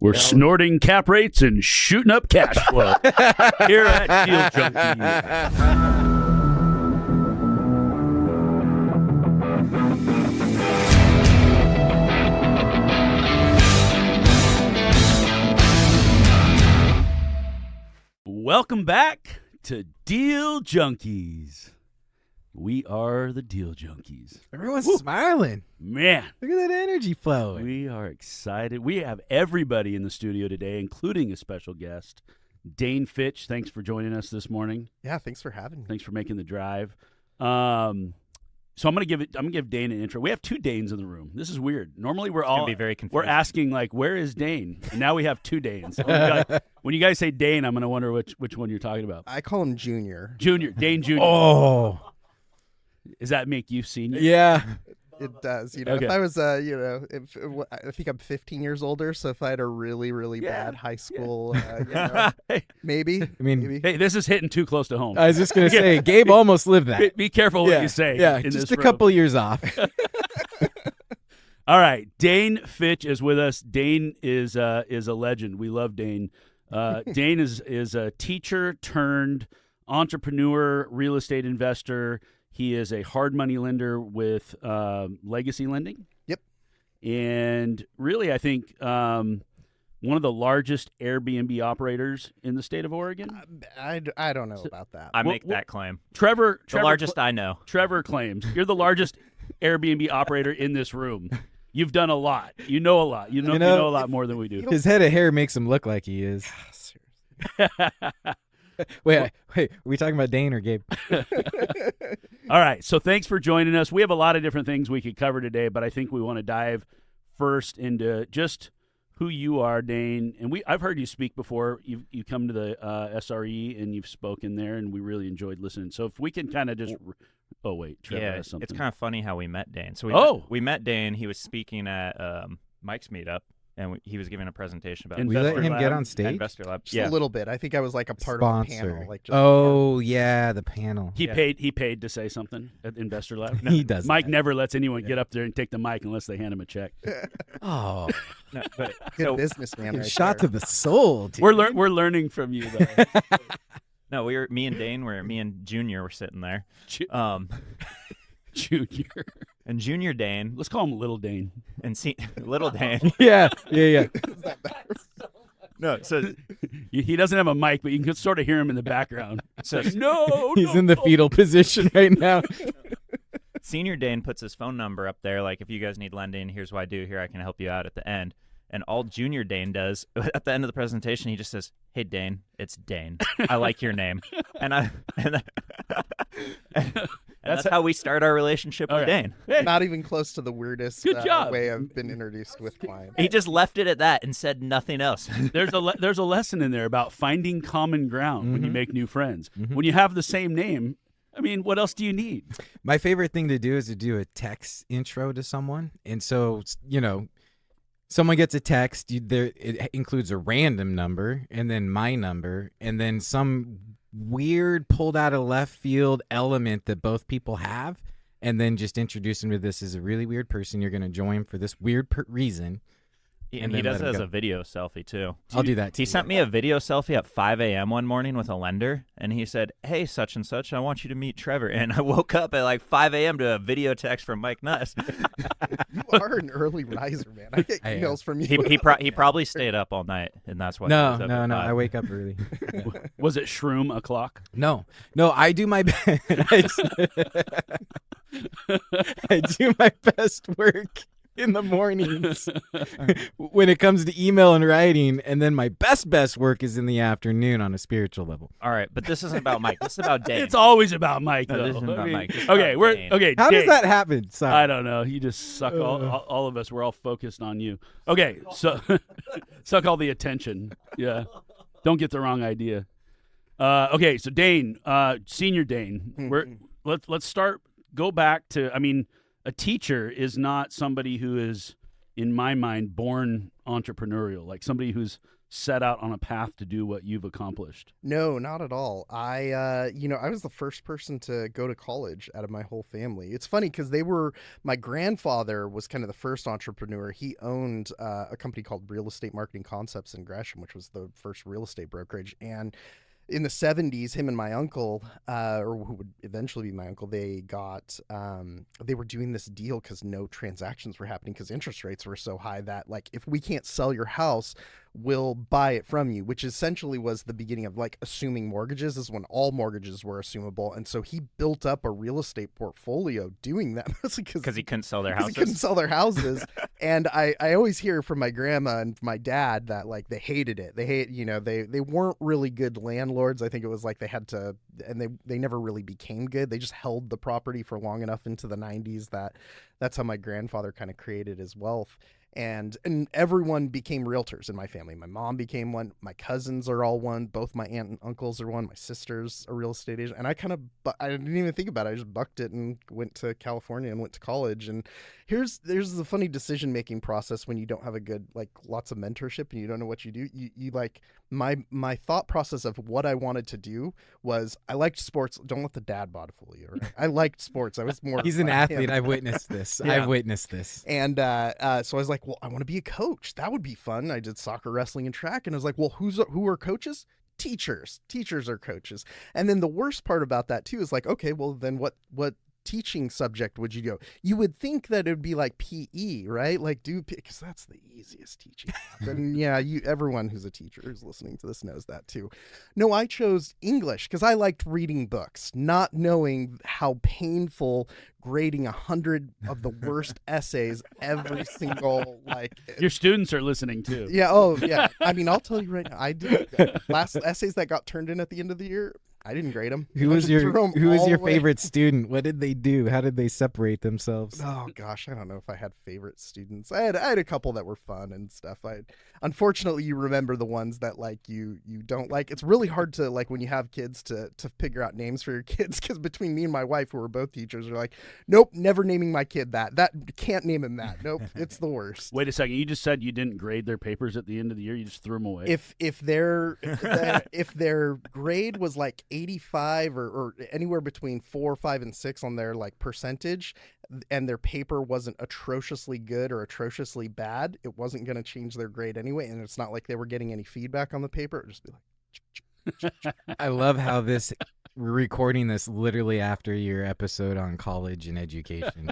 We're snorting cap rates and shooting up cash flow here at Deal Junkie. Welcome back to Deal Junkies. We are the Deal Junkies. Everyone's smiling. Man. Look at that energy flowing. We are excited. We have everybody in the studio today, including a special guest, Dane Fitch. Thanks for joining us this morning. Yeah, thanks for having me. Thanks for making the drive. So I'm gonna give Dane an intro. We have two Danes in the room. This is weird. Normally we're be very confusing. we're asking like, where is Dane? And now we have two Danes. When you guys say Dane, I'm gonna wonder which one you're talking about. I call him Junior. Dane Junior. Oh. Does that make you senior? Yeah. It does. You know, Okay. if I was, I think I'm 15 years older, so if I had a really, really bad high school, Hey, maybe. I mean, maybe. hey, this is hitting too close to home. I was just going to say, Gabe almost lived that. Be careful what you say. Yeah, in just this a room. couple years off. All right, Dane Fitch is with us. Dane is a legend. We love Dane. Dane is a teacher turned entrepreneur, real estate investor. He is a hard money lender with legacy lending. Yep. And really, I think one of the largest Airbnb operators in the state of Oregon. I don't know about that. I make that claim. Trevor The largest I know. Trevor claims you're the largest Airbnb operator in this room. You've done a lot. You know a lot. You know a lot more than we do. His head of hair makes him look like he is. Wait, are we talking about Dane or Gabe? All right, so thanks for joining us. We have a lot of different things we could cover today, but I think we want to dive first into just who you are, Dane. And I've heard you speak before. You come to the SRE and you've spoken there, and we really enjoyed listening. So if we can kind of just oh wait, Trevor has something. It's kind of funny how we met Dane. So we met Dane. He was speaking at Mike's meetup, and he was giving a presentation about We let him get on stage? Investor Lab. Just a little bit. I think I was like a part of the panel. Like just, Yeah, the panel. He paid to say something at Investor Lab. He does. Mike never lets anyone get up there and take the mic unless they hand him a check. Oh, No, but good businessman. Right shot there. to the soul. Dude. We're learning from you though. no, me and Junior were sitting there. Junior. And Junior Dane Let's call him Little Dane. and Little Dane. yeah. No, so He doesn't have a mic, but you can sort of hear him in the background. so He's in the fetal position right now. Senior Dane puts his phone number up there, like, if you guys need lending, here's what I do, here I can help you out at the end. And all Junior Dane does, at the end of the presentation, he just says, "Hey, Dane, it's Dane. I like your name." And that's how we start our relationship with Dane. Hey, Not even close to the weirdest Good job. way I've been introduced with clients. He just left it at that and said nothing else. there's a lesson in there about finding common ground when you make new friends. When you have the same name, I mean, what else do you need? My favorite thing to do is to do a text intro to someone. And so, someone gets a text, it includes a random number and then my number and then some weird pulled out of left field element that both people have, and then just introduce them to this as a really weird person you're going to join for this weird reason. And he does it as a video selfie, too. I'll do that. He sent me a video selfie at 5 a.m. one morning with a lender, and he said, "Hey, such and such, I want you to meet Trevor." And I woke up at like 5 a.m. to a video text from Mike Nuss. You are an early riser, man. I get emails from you. He probably stayed up all night, and that's why. No. I wake up early. Was it shroom o'clock? No. I do my best. I do my best work in the mornings when it comes to email and writing, and then my best work is in the afternoon on a spiritual level. All right, but this isn't about Mike. This is about Dane. It's always about Mike, No, though. this isn't about Mike. This is Okay, about Dane. okay. How Dane. does that happen? Sorry. I don't know. You just suck all of us. We're all focused on you. Okay, so suck all the attention. Yeah, don't get the wrong idea. Okay, so Dane, Senior Dane. Let's start. Go back to. I mean, a teacher is not somebody who is, in my mind, born entrepreneurial, like somebody who's set out on a path to do what you've accomplished? No, not at all. I was the first person to go to college out of my whole family. It's funny because my grandfather was kind of the first entrepreneur. He owned a company called Real Estate Marketing Concepts in Gresham, which was the first real estate brokerage. And in the 70s, him and my uncle, or who would eventually be my uncle, they were doing this deal because no transactions were happening because interest rates were so high that, like, if we can't sell your house, we'll buy it from you, which essentially was the beginning of, like, assuming mortgages. This is when all mortgages were assumable. And so he built up a real estate portfolio doing that Because he couldn't sell their because houses. he couldn't sell their houses. And I always hear from my grandma and my dad that, like, they hated it. They weren't really good landlords. I think it was like they had to, and they never really became good. They just held the property for long enough into the 90s that's how my grandfather kind of created his wealth. And everyone became realtors in my family. My mom became one. My cousins are all one. Both my aunt and uncles are one. My sister's a real estate agent. And I didn't even think about it. I just bucked it and went to California and went to college. And there's the funny decision-making process when you don't have a good, like, lots of mentorship and you don't know what you do. You like, my thought process of what I wanted to do was I liked sports. Don't let the dad bod fool you, right? I liked sports. I was more. He's an like athlete. him. I've witnessed this. Yeah. I've witnessed this. And so I was like, well, I want to be a coach. That would be fun. I did soccer, wrestling, and track. And I was like, well, who are coaches? Teachers. Teachers are coaches. And then the worst part about that too is like, okay, well then what teaching subject would you go? You would think that it would be like PE, right? Like because that's the easiest teaching. And yeah, everyone who's a teacher who's listening to this knows that too. No, I chose English because I liked reading books, not knowing how painful grading 100 of the worst essays every single, like, Your students are listening too. yeah. Oh yeah. I mean, I'll tell you right now, I did last essays that got turned in at the end of the year. I didn't grade them. Who was your favorite student? What did they do? How did they separate themselves? Oh gosh, I don't know if I had favorite students. I had a couple that were fun and stuff. Unfortunately, you remember the ones that, like, you don't like. It's really hard to, like, when you have kids to figure out names for your kids, because between me and my wife, who were both teachers, are like, nope, never naming my kid that. Can't name him that. Nope, it's the worst. Wait a second. You just said you didn't grade their papers at the end of the year. You just threw them away. If their grade was like 85 or anywhere between 4, 5, and 6 on their, like, percentage, and their paper wasn't atrociously good or atrociously bad, it wasn't going to change their grade anyway. And it's not like they were getting any feedback on the paper. It would just be like, I love how we're recording this literally after your episode on college and education.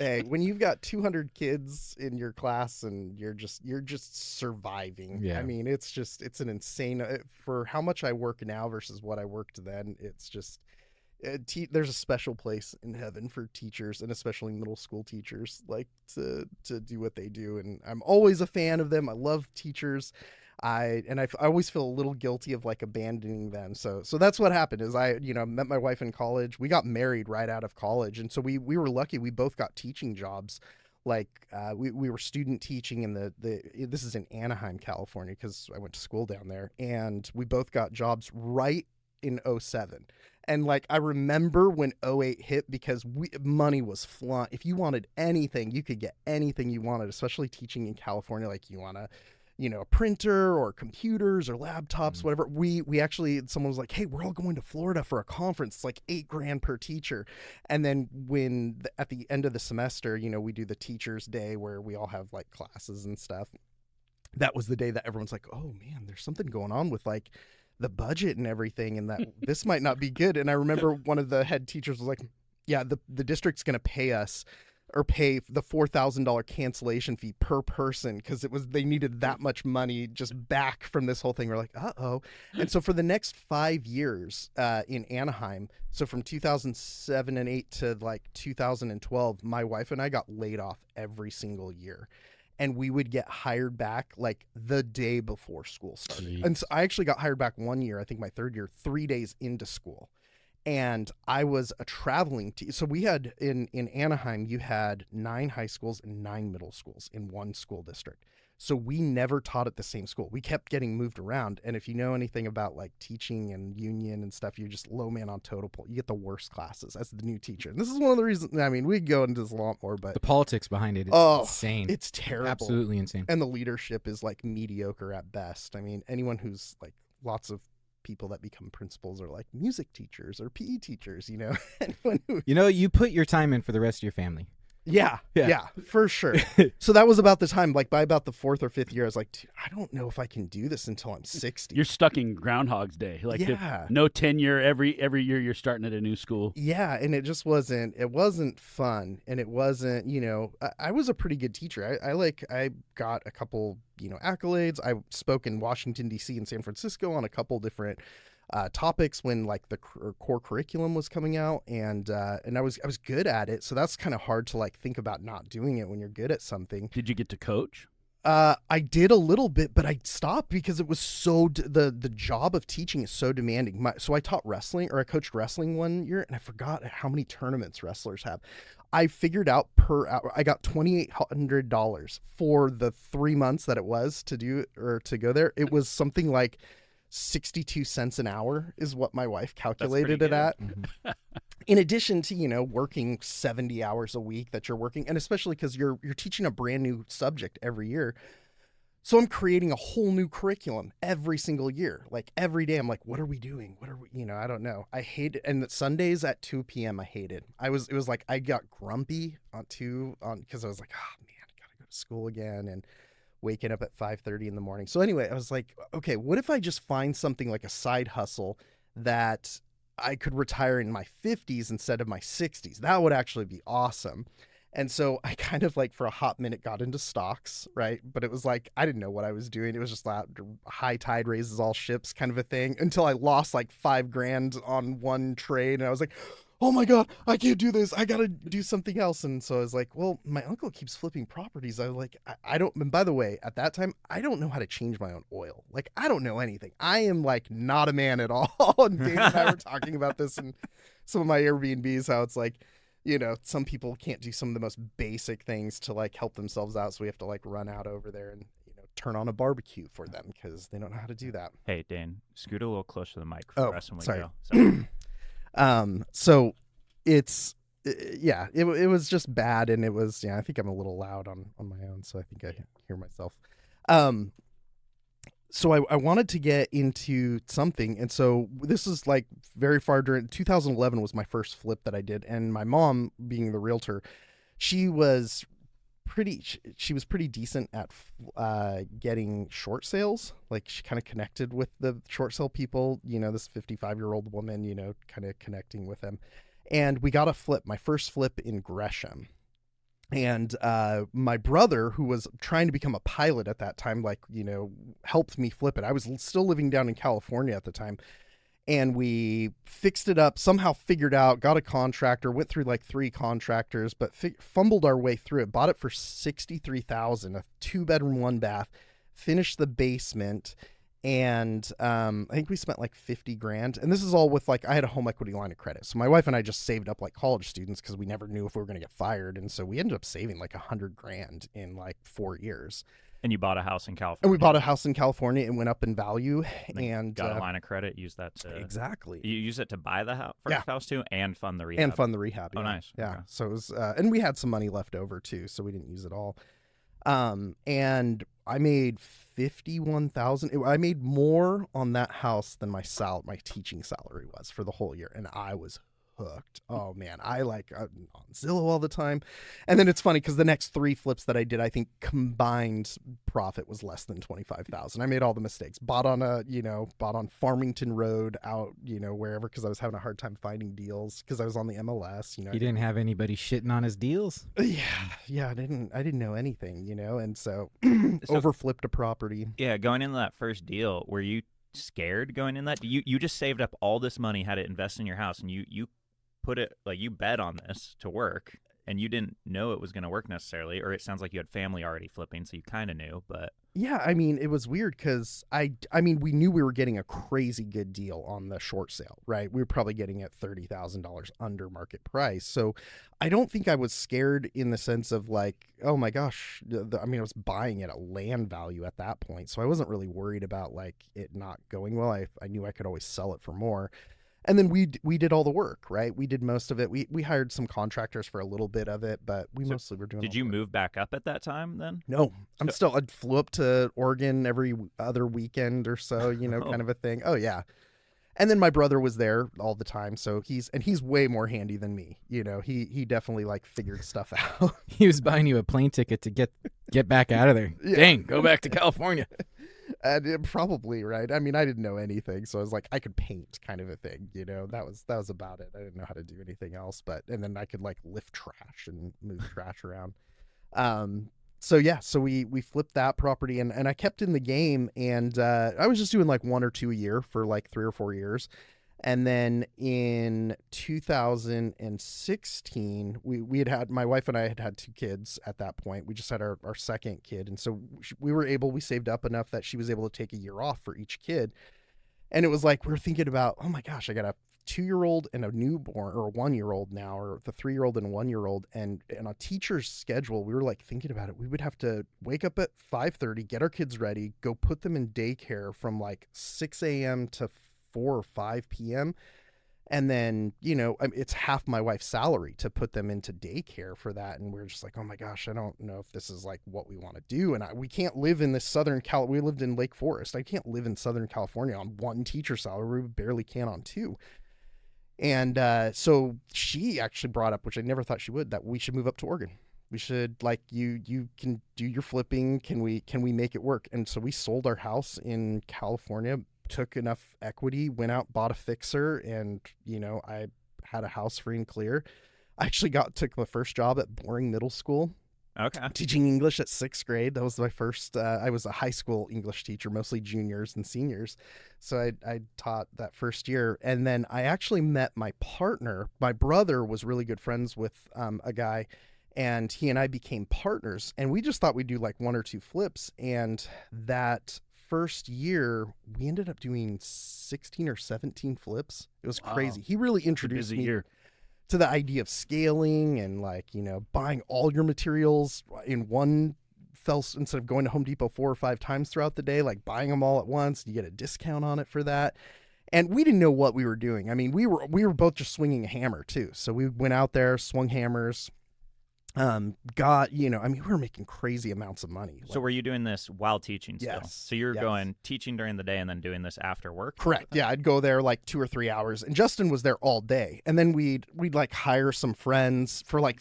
hey, when you've got 200 kids in your class and you're just surviving. Yeah. I mean, it's an insane, for how much I work now versus what I worked then. It's just, there's a special place in heaven for teachers, and especially middle school teachers, like, to do what they do. And I'm always a fan of them. I love teachers. I always feel a little guilty of, like, abandoning them. So that's what happened is I met my wife in college. We got married right out of college. And so we were lucky. We both got teaching jobs. Like, we were student teaching in this is in Anaheim, California, because I went to school down there, and we both got jobs right in 2007. And, like, I remember when 2008 hit, because money was flying. If you wanted anything, you could get anything you wanted, especially teaching in California. Like, you want to, a printer or computers or laptops, whatever. We actually, someone was like, hey, we're all going to Florida for a conference. It's like $8,000 per teacher. And then at the end of the semester, we do the teacher's day where we all have, like, classes and stuff. That was the day that everyone's like, oh man, there's something going on with, like, the budget and everything, and that this might not be good. And I remember one of the head teachers was like, yeah, the district's going to pay us, or pay the $4,000 cancellation fee per person, because they needed that much money just back from this whole thing. We're like, uh-oh. And so for the next 5 years in Anaheim, so from 2007 and 8 to, like, 2012, my wife and I got laid off every single year. And we would get hired back, like, the day before school started. Jeez. And so I actually got hired back one year, I think my third year, 3 days into school. And I was a traveling so we had in Anaheim, you had 9 high schools and 9 middle schools in one school district. So we never taught at the same school. We kept getting moved around. And if you know anything about like teaching and union and stuff, you're just low man on totem pole. You get the worst classes as the new teacher. And this is one of the reasons, I mean, we could go into this a lot more, but The politics behind it is insane. it's terrible. Absolutely insane. And the leadership is like mediocre at best. I mean, anyone who's like, lots of people that become principals are like music teachers or PE teachers, you know. Anyone who, You put your time in for the rest of your family. yeah, for sure. So that was about the time, like by about the 4th or 5th year, I was like, dude, I don't know if I can do this until I'm 60. You're stuck in Groundhog's Day. Like Yeah. no tenure. Every year you're starting at a new school. Yeah, and it just wasn't fun, and it wasn't, you know, I was a pretty good teacher. I got a couple, you know, accolades. I spoke in Washington D.C. and San Francisco on a couple different topics when like the core curriculum was coming out, and I was good at it. So that's kind of hard to like think about not doing it when you're good at something. Did you get to coach? I did a little bit, but I stopped because it was so the job of teaching is so demanding. So I taught wrestling, or I coached wrestling one year, and I forgot how many tournaments wrestlers have. I figured out per hour, I got $2,800 for the 3 months that it was to do or to go there. It was something like 62 cents an hour is what my wife calculated it at. Mm-hmm. In addition to, you know, working 70 hours a week that you're working, and especially because you're teaching a brand new subject every year. So I'm creating a whole new curriculum every single year. Like every day I'm like, what are we doing? What are we, you know, I don't know. I hate it. And Sundays at 2 p.m. I hated. It was like I got grumpy because I was like, oh man, I gotta go to school again, and waking up at 5:30 in the morning. So anyway, I was like, okay, what if I just find something like a side hustle that I could retire in my 50s instead of my 60s? That would actually be awesome. And so I kind of like for a hot minute got into stocks, right? But it was like, I didn't know what I was doing. It was just like high tide raises all ships kind of a thing, until I lost like $5,000 on one trade. And I was like, oh my God, I can't do this. I got to do something else. And so I was like, well, my uncle keeps flipping properties. I was like, I don't, and by the way, at that time, I don't know how to change my own oil. Like, I don't know anything. I am like not a man at all. And Dane and I were talking about this in some of my Airbnbs, how it's like, you know, some people can't do some of the most basic things to like help themselves out. So we have to like run out over there and, you know, turn on a barbecue for them because they don't know how to do that. Hey, Dane, scoot a little closer to the mic for the rest when we sorry. go. Sorry. So it's, yeah, it was just bad. And it was, yeah, I think I'm a little loud on my own. So I think I hear myself. So I wanted to get into something. And so this is like very far during 2011 was my first flip that I did. And my mom, being the realtor, she was pretty decent at getting short sales. Like she kind of connected with the short sale people, you know, this 55-year-old woman, you know, kind of connecting with them. And we got a flip, my first flip in Gresham. And my brother, who was trying to become a pilot at that time, like, you know, helped me flip it. I was still living down in California at the time. And we fixed it up, somehow figured out, got a contractor, went through like 3 contractors, but fumbled our way through it. Bought it for $63,000, a 2-bedroom, 1-bath, finished the basement. And I think we spent like $50,000. And this is all with like, I had a home equity line of credit. So my wife and I just saved up like college students because we never knew if we were going to get fired. And so we ended up saving like $100,000 in like 4 years. And you bought a house in California. And we bought a house in California. It went up in value. And got a line of credit. Use that to exactly. You use it to buy the first house too, and fund the rehab. And fund the rehab. Oh, nice. Yeah. Okay. So it was, and we had some money left over too, so we didn't use it all. And I made $51,000. I made more on that house than my teaching salary was for the whole year, and I was hooked. Oh man, I'm on Zillow all the time. And then it's funny because the next 3 flips that I did, I think combined profit was less than $25,000. I made all the mistakes. Bought on Farmington Road out, you know, wherever, because I was having a hard time finding deals because I was on the MLS. You know, He didn't have anybody shitting on his deals. Yeah. I didn't know anything, you know, and so overflipped a property. Yeah, going into that first deal, were you scared going in that? You just saved up all this money, had it invested in your house, and you put it, like, you bet on this to work. and you didn't know it was going to work necessarily, or it sounds like you had family already flipping, so you kind of knew, but Yeah, I mean, it was weird because I mean, we knew we were getting a crazy good deal on the short sale, right? We were probably getting it $30,000 under market price. So I don't think I was scared in the sense of like, oh my gosh, I mean, I was buying it at land value at that point. So I wasn't really worried about like it not going well. I knew I could always sell it for more. And then we did all the work, right? We did most of it. We hired some contractors for a little bit of it, but we mostly were doing. Did all you the work. move back up at that time then? No, I flew up to Oregon every other weekend or so, kind of a thing. Oh yeah. And then my brother was there all the time. So he's way more handy than me. He definitely like figured stuff out. He was buying you a plane ticket to get back out of there. Yeah. Dang, go back to California. Probably, right. I mean, I didn't know anything. So I was like, I could paint kind of a thing, that was about it. I didn't know how to do anything else, and then I could like lift trash and move trash around. So we flipped that property and I kept in the game, and I was just doing like 1 or 2 a year for like 3 or 4 years. And then in 2016, we had my wife and I had 2 kids at that point. We just had our second kid. And so we saved up enough that she was able to take a year off for each kid. And it was like, we were thinking about, oh my gosh, I got a 2-year-old and a newborn, or a 1-year-old now, or the 3-year-old and a 1-year-old. And on a teacher's schedule, we were like thinking about it. We would have to wake up at 5:30, get our kids ready, go put them in daycare from like 6 a.m. to 4 or 5 p.m. And then, it's half my wife's salary to put them into daycare for that. And we're just like, oh my gosh, I don't know if this is like what we want to do. And we can't live in this we lived in Lake Forest. I can't live in Southern California on 1 teacher salary. We barely can on 2. And so she actually brought up, which I never thought she would, that we should move up to Oregon. We should, like, you can do your flipping. Can we make it work? And so we sold our house in California, took enough equity, went out, bought a fixer, and I had a house free and clear. I actually took the first job at Boring Middle School. Okay. Teaching English at 6th grade. That was my first. I was a high school English teacher, mostly juniors and seniors. So I taught that first year. And then I actually met my partner. My brother was really good friends with a guy, and he and I became partners. And we just thought we'd do like 1 or 2 flips. And that first year, we ended up doing 16 or 17 flips. It was crazy. He really introduced me to the idea of scaling and like, buying all your materials in one instead of going to Home Depot 4 or 5 times throughout the day, like buying them all at once. You get a discount on it for that. And we didn't know what we were doing. I mean, we were both just swinging a hammer too. So we went out there, swung hammers, we were making crazy amounts of money. So were you doing this while teaching still? Yes. So you're going teaching during the day and then doing this after work? Correct. Yeah, I'd go there like 2 or 3 hours, and Justin was there all day. And then we'd like hire some friends for like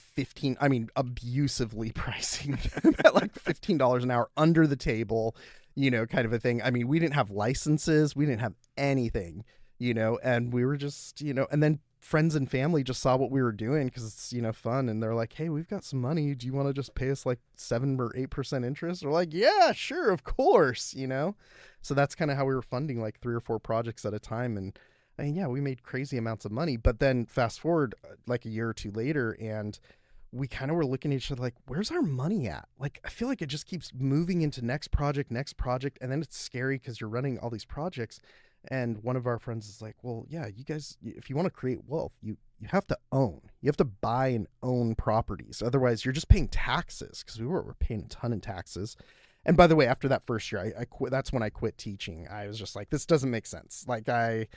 abusively pricing at like $15 an hour under the table, kind of a thing. I mean, we didn't have licenses, we didn't have anything, and we were just, and then friends and family just saw what we were doing because it's, fun. And they're like, hey, we've got some money. Do you want to just pay us like 7 or 8% interest? We're like, yeah, sure. Of course. So that's kind of how we were funding like 3 or 4 projects at a time. And I mean, yeah, we made crazy amounts of money, but then fast forward like a year or 2 later, and we kind of were looking at each other like, where's our money at? Like, I feel like it just keeps moving into next project. And then it's scary because you're running all these projects. And one of our friends is like, well, yeah, you guys, if you want to create wealth, you have to own. You have to buy and own properties. Otherwise, you're just paying taxes, because we were paying a ton in taxes. And by the way, after that first year, I quit. That's when I quit teaching. I was just like, this doesn't make sense. Like I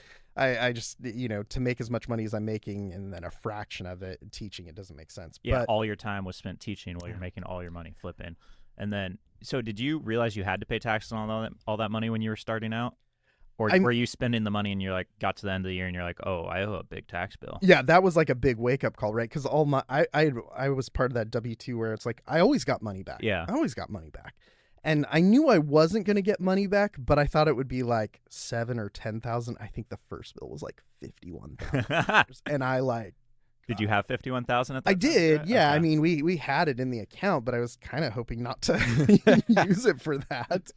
just, to make as much money as I'm making and then a fraction of it teaching, it doesn't make sense. Yeah, but all your time was spent teaching while you're making all your money flipping. And then, so did you realize you had to pay taxes on all that money when you were starting out? Or were you spending the money and you're like, got to the end of the year and you're like, oh, I owe a big tax bill? Yeah, that was like a big wake up call, right? Because I was part of that W-2 where it's like, I always got money back. Yeah. I always got money back. And I knew I wasn't going to get money back, but I thought it would be like 7 or 10,000. I think the first bill was like $51,000. And I like Did you have 51,000 at that I time? did, yeah. Okay. I mean, we had it in the account, but I was kind of hoping not to use it for that.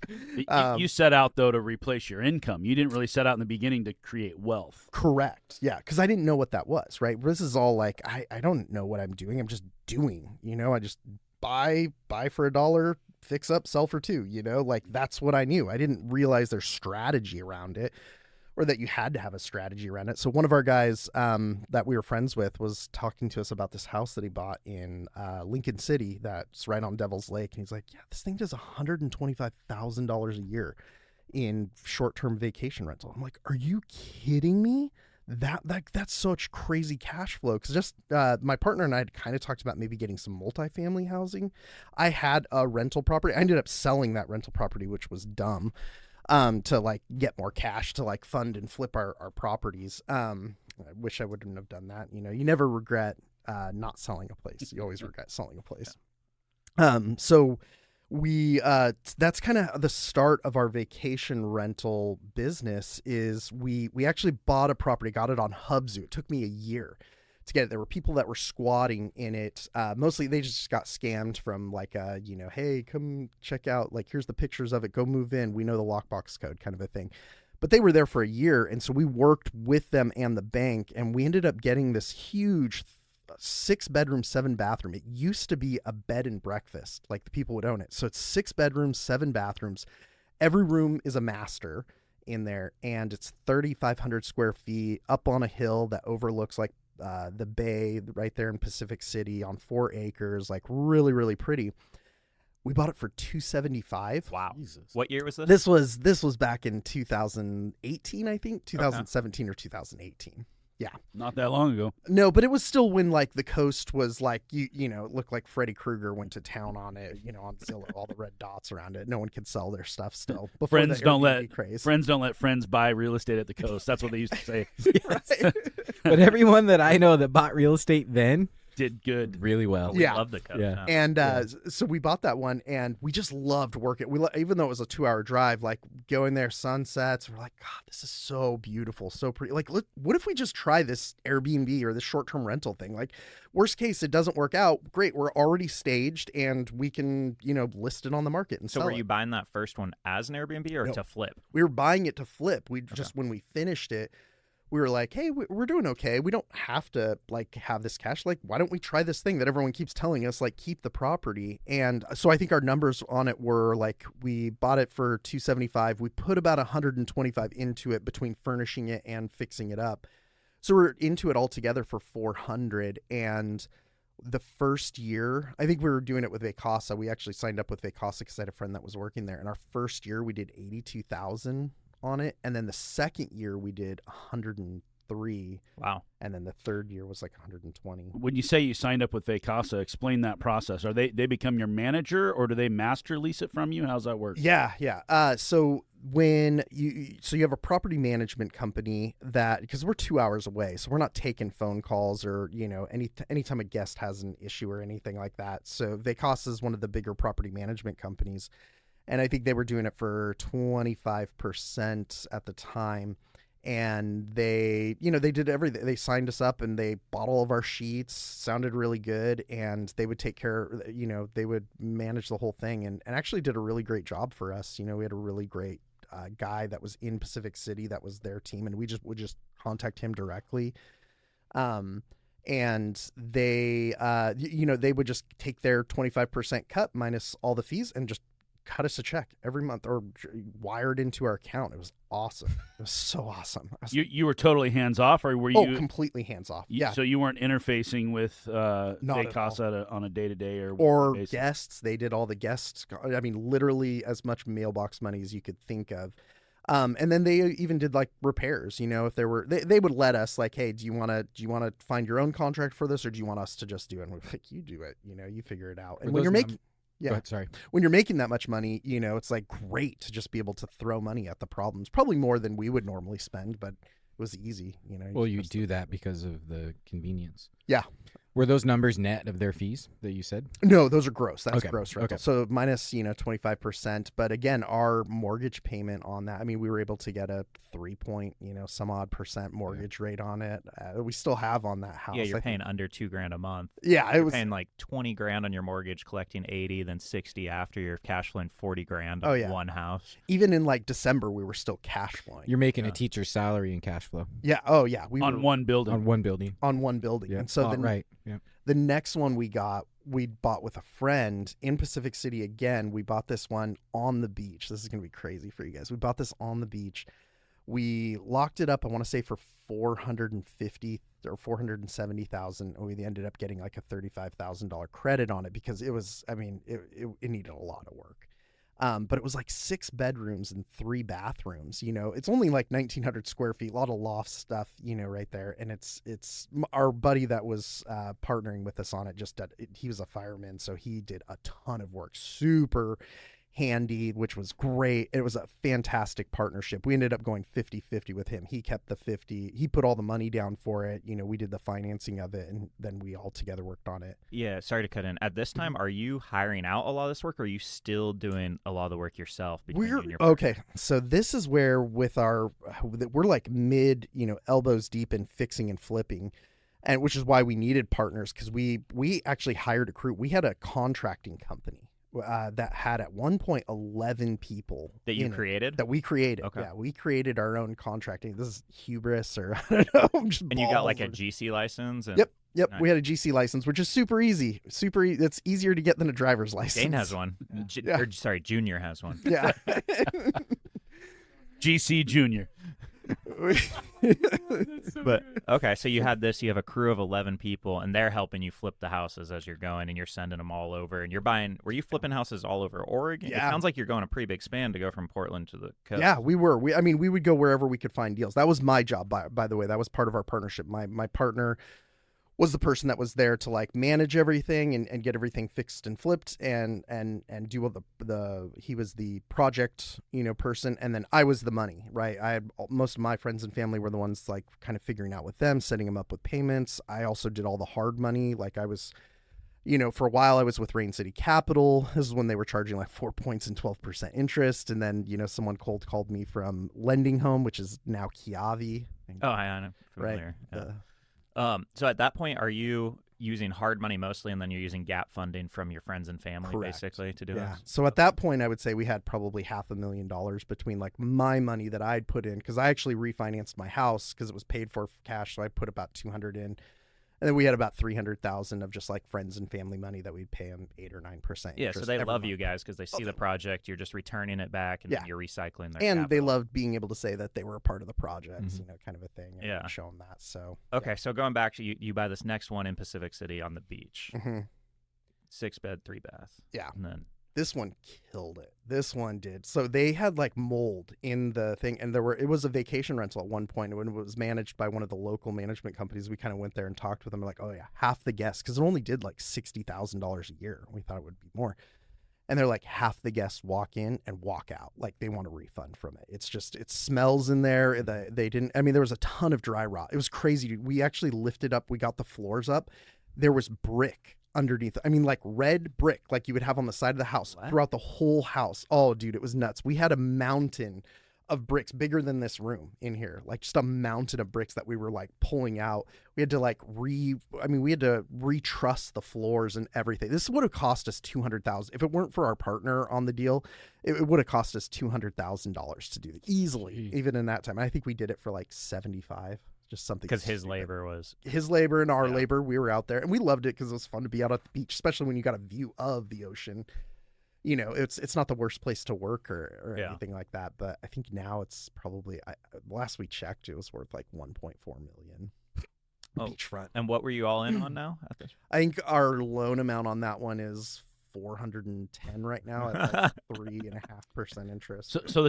You set out though to replace your income. You didn't really set out in the beginning to create wealth. Correct. Yeah, because I didn't know what that was, right? This is all like I don't know what I'm doing. I'm just doing, I just buy for $1, fix up, sell for $2, like that's what I knew. I didn't realize there's strategy around it, or that you had to have a strategy around it. So one of our guys that we were friends with was talking to us about this house that he bought in Lincoln City that's right on Devil's Lake. And he's like, yeah, this thing does $125,000 a year in short-term vacation rental. I'm like, are you kidding me? That's such crazy cash flow. Because just my partner and I had kind of talked about maybe getting some multifamily housing. I had a rental property. I ended up selling that rental property, which was dumb. To like get more cash to like fund and flip our properties. I wish I wouldn't have done that. You never regret not selling a place. You always regret selling a place. So we that's kind of the start of our vacation rental business. Is we actually bought a property, got it on Hubzu. It took me a year to get it. There were people that were squatting in it. Mostly they just got scammed from like, hey, come check out, like, here's the pictures of it. Go move in. We know the lockbox code, kind of a thing. But they were there for a year. And so we worked with them and the bank, and we ended up getting this huge 6-bedroom, 7-bathroom. It used to be a bed and breakfast. Like the people would own it. So it's 6 bedrooms, 7 bathrooms. Every room is a master in there. And it's 3,500 square feet up on a hill that overlooks like the bay right there in Pacific City on 4 acres, like really, really pretty. We bought it for $275. Wow. Jesus. What year was this? This was back in 2018, I think, 2017 or 2018. Yeah. Not that long ago. No, but it was still when like the coast was like, it looked like Freddy Krueger went to town on it, on Zillow, all the red dots around it. No one could sell their stuff still. Friends don't let friends buy real estate at the coast. That's what they used to say. Right. But everyone that I know that bought real estate then Did good. really well. Yeah. Love the coast. Yeah. And so we bought that one, and we just loved working. Even though it was a 2-hour drive, like going there, sunsets, we're like, God, this is so beautiful, so pretty. Like, what if we just try this Airbnb or this short-term rental thing? Like, worst case, it doesn't work out. Great, we're already staged, and we can, list it on the market and So sell were it. you buying that first one as an Airbnb or No. to flip? We were buying it to flip. We just, when we finished it, we were like, hey, we're doing okay. We don't have to like have this cash. Like, why don't we try this thing that everyone keeps telling us, like, keep the property? And so I think our numbers on it were like, we bought it for $275. We put about $125 into it between furnishing it and fixing it up. So we're into it all together for $400. And the first year, I think we were doing it with Vacasa. We actually signed up with Vacasa because I had a friend that was working there. And our first year we did $82,000 on it, and then the second year we did 103. Wow. And then the third year was like 120. When you say you signed up with Vacasa, explain that process. Are they become your manager, or do they master lease it from you? How's that work? Yeah. So when you have a property management company that, because we're 2 hours away, so we're not taking phone calls or anytime a guest has an issue or anything like that. So Vacasa is one of the bigger property management companies. And I think they were doing it for 25% at the time. And they did everything. They signed us up and they bought all of our sheets, sounded really good. And they would take care, they would manage the whole thing and actually did a really great job for us. We had a really great guy that was in Pacific City that was their team. And we would just contact him directly. And they, they would just take their 25% cut minus all the fees and just cut us a check every month or wired into our account. It was awesome. It was so awesome. You were totally hands off, or were you? Completely hands off. Yeah. So you weren't interfacing with Vacasa on a day-to-day or basis. Guests. They did all the guests. I mean, literally as much mailbox money as you could think of. And then they even did like repairs, if there were, they would let us like, hey, do you want to find your own contract for this, or do you want us to just do it? And we're like, you do it, you figure it out. And when you're making, Go ahead, sorry. When you're making that much money, it's like great to just be able to throw money at the problems. Probably more than we would normally spend, but it was easy. Well, you do that because of the convenience. Yeah. Were those numbers net of their fees that you said? No, those are gross. That's Okay, gross rental. okay. So minus 25%. But again, our mortgage payment on that, I mean, we were able to get a 3 some odd percent mortgage rate on it. We still have on that house. Yeah, you're I think- paying under $2,000 a month. Yeah, it You're was. paying like $20,000 on your mortgage, collecting 80, then 60 after. You're cash flowing $40,000 Oh, on yeah. one house. Even in like December, we were still cash flowing. You're making Yeah. a teacher's salary in cash flow Yeah. Oh, yeah. We on were one building. on one building. on one building. Yeah. And so then right. Yeah. the next one we bought with a friend in Pacific City again. We bought this one on the beach. This is going to be crazy for you guys. We bought this on the beach. We locked it up, I want to say, for $450,000 or $470,000. And we ended up getting like a $35,000 credit on it because it was, I mean, it needed a lot of work. But it was like 6 bedrooms and 3 bathrooms. It's only like 1,900 square feet, a lot of loft stuff, right there. And it's our buddy that was partnering with us on it. He was a fireman, so he did a ton of work. Super handy, which was great. It was a fantastic partnership. We ended up going 50-50 with him. He kept the 50. He put all the money down for it. We did the financing of it, and then we all together worked on it. Yeah, sorry to cut in. At this time, are you hiring out a lot of this work, or are you still doing a lot of the work yourself? between you and your partner? Okay. So this is where we're like mid, elbows deep in fixing and flipping. And which is why we needed partners, because we actually hired a crew. We had a contracting company that had at one point 11 people That you in it, created? that we created. Okay. Yeah, we created our own contracting. This is hubris, or I don't know. I'm just And you got like a balls. GC license? And Yep. Nice. We had a GC license, which is super easy. It's easier to get than a driver's license. Dane has one. Yeah. Sorry, Junior has one. Yeah. GC Junior. But okay, so you had this. You have a crew of 11 people, and they're helping you flip the houses as you're going, and you're sending them all over. And you're buying. Were you flipping houses all over Oregon? Yeah. It sounds like you're going a pretty big span to go from Portland to the coast. Yeah, we were. We would go wherever we could find deals. That was my job, by the way. That was part of our partnership. My partner was the person that was there to like manage everything and get everything fixed and flipped and do all he was the project, person. And then I was the money, right? I had most of my friends and family were the ones like kind of figuring out with them, setting them up with payments. I also did all the hard money. Like I was, for a while I was with Rain City Capital. This is when they were charging like 4 points and 12% interest. And then, someone cold called me from Lending Home, which is now Kiavi. Oh, I know. Right. Familiar. Yeah. So at that point, are you using hard money mostly, and then you're using gap funding from your friends and family, Correct. basically, to do Yeah. it? So at that point, I would say we had probably $500,000 between like my money that I'd put in, because I actually refinanced my house because it was paid for cash. So I put about 200 in, and then we had about 300,000 of just like friends and family money that we'd pay them 8 or 9%. Yeah, so interest they every love month. you guys because they see the project. You're just returning it back, and Yeah. then you're recycling their And they capital. loved being able to say that they were a part of the project, Mhm. kind of a thing. And Yeah. show them that. So Okay, so going back to you buy this next one in Pacific City on the beach. Mhm. 6-bed, 3-bath. Yeah. And then This one killed it. This one did. So they had like mold in the thing, and it was a vacation rental at one point when it was managed by one of the local management companies. We kind of went there and talked with them. Like, oh yeah, half the guests, because it only did like $60,000 a year. We thought it would be more. And they're like, half the guests walk in and walk out. Like they want a refund from it. It's just, it smells in there. They didn't, there was a ton of dry rot. It was crazy, dude. We actually lifted up, we got the floors up. There was brick underneath. Like red brick, like you would have on the side of the house throughout the whole house. Oh, dude, it was nuts. We had a mountain of bricks bigger than this room in here, like just a mountain of bricks that we were like pulling out. We had to like we had to retruss the floors and everything. This would have cost us $200,000 if it weren't for our partner on the deal. It would have cost us $200,000 to do it easily, even in that time. I think we did it for like 75. Just something because his stupid. labor was His labor and our Yeah. labor, we were out there and we loved it because it was fun to be out at the beach, especially when you got a view of the ocean. It's not the worst place to work or Yeah. anything like that. But I think now it's probably, last we checked, it was worth like 1.4 million. Oh. Beachfront. And what were you all in on now? At this? I think our loan amount on that one is 410 right now at like 3.5% interest. So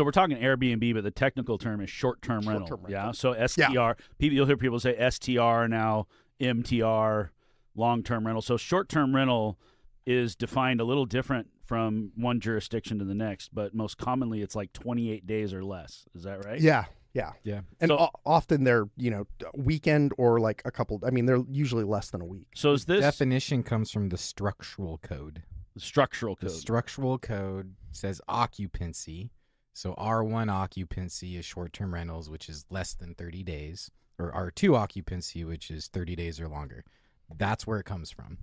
we're talking Airbnb, but the technical term is short-term rental. Short-term Yeah. rental. So STR. You'll hear people say STR now, MTR, long-term rental. So short-term rental is defined a little different from one jurisdiction to the next, but most commonly it's like 28 days or less. Is that right? Yeah. Yeah. Yeah. And So- often they're, weekend or like a couple. I mean, they're usually less than a week. So is this Definition comes from the structural code. structural The code? structural code says occupancy. So R1 occupancy is short-term rentals, which is less than 30 days, or R2 occupancy, which is 30 days or longer. That's where it comes from.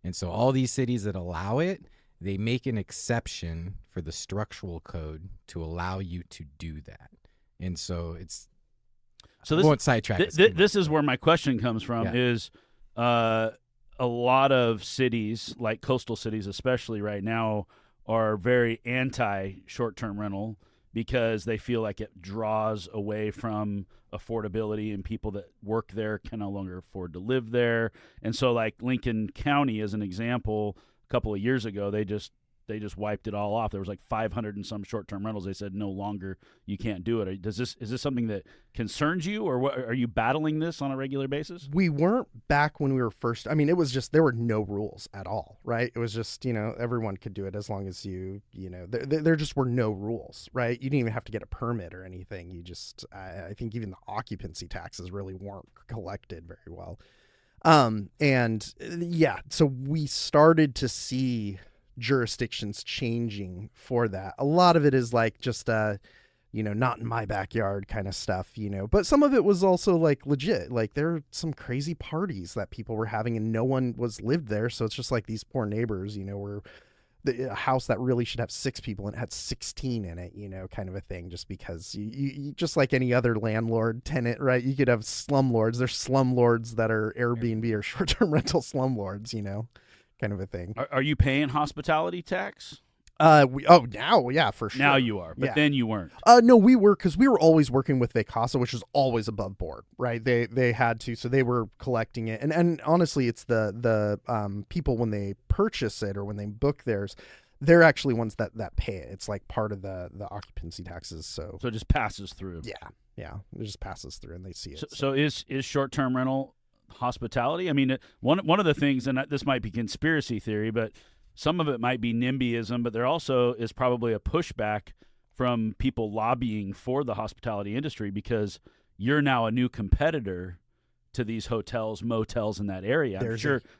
And so all these cities that allow it, they make an exception for the structural code to allow you to do that. And so it's So I this won't sidetrack us too this much, is where my question comes from. Yeah. Is a lot of cities, like coastal cities especially right now, are very anti short-term rental because they feel like it draws away from affordability, and people that work there can no longer afford to live there. And so, like Lincoln County, as an example, a couple of years ago, they just wiped it all off. There was like 500 and some short-term rentals. They said no longer, you can't do it. Is this something that concerns you, or what, are you battling this on a regular basis? We weren't back when we were first. I mean, it was just there were no rules at all, right? It was just everyone could do it as long as there just were no rules, right? You didn't even have to get a permit or anything. You just I think even the occupancy taxes really weren't collected very well. So we started to see jurisdictions changing for that. A lot of it is like just not in my backyard kind of stuff, but some of it was also like legit. Like there were some crazy parties that people were having and no one was lived there, so it's just like these poor neighbors, were a house that really should have 6 people and it had 16 in it, kind of a thing, just because you just like any other landlord tenant, right? You could have slumlords. There's slumlords that are Airbnb or short-term rental slumlords, kind of a thing. Are you paying hospitality tax? Now, yeah, for sure. Now you are, but Yeah. then you weren't. No, we were, because we were always working with Vacasa, which was always above board, right? They had to, so they were collecting it, and honestly, it's the people when they purchase it or when they book theirs, they're actually ones that pay it. It's like part of the occupancy taxes. So So it just passes through. yeah, it just passes through and they see it. So is short-term rental hospitality? I mean, one of the things, and this might be conspiracy theory, but some of it might be NIMBYism, but there also is probably a pushback from people lobbying for the hospitality industry because you're now a new competitor to these hotels, motels in that area.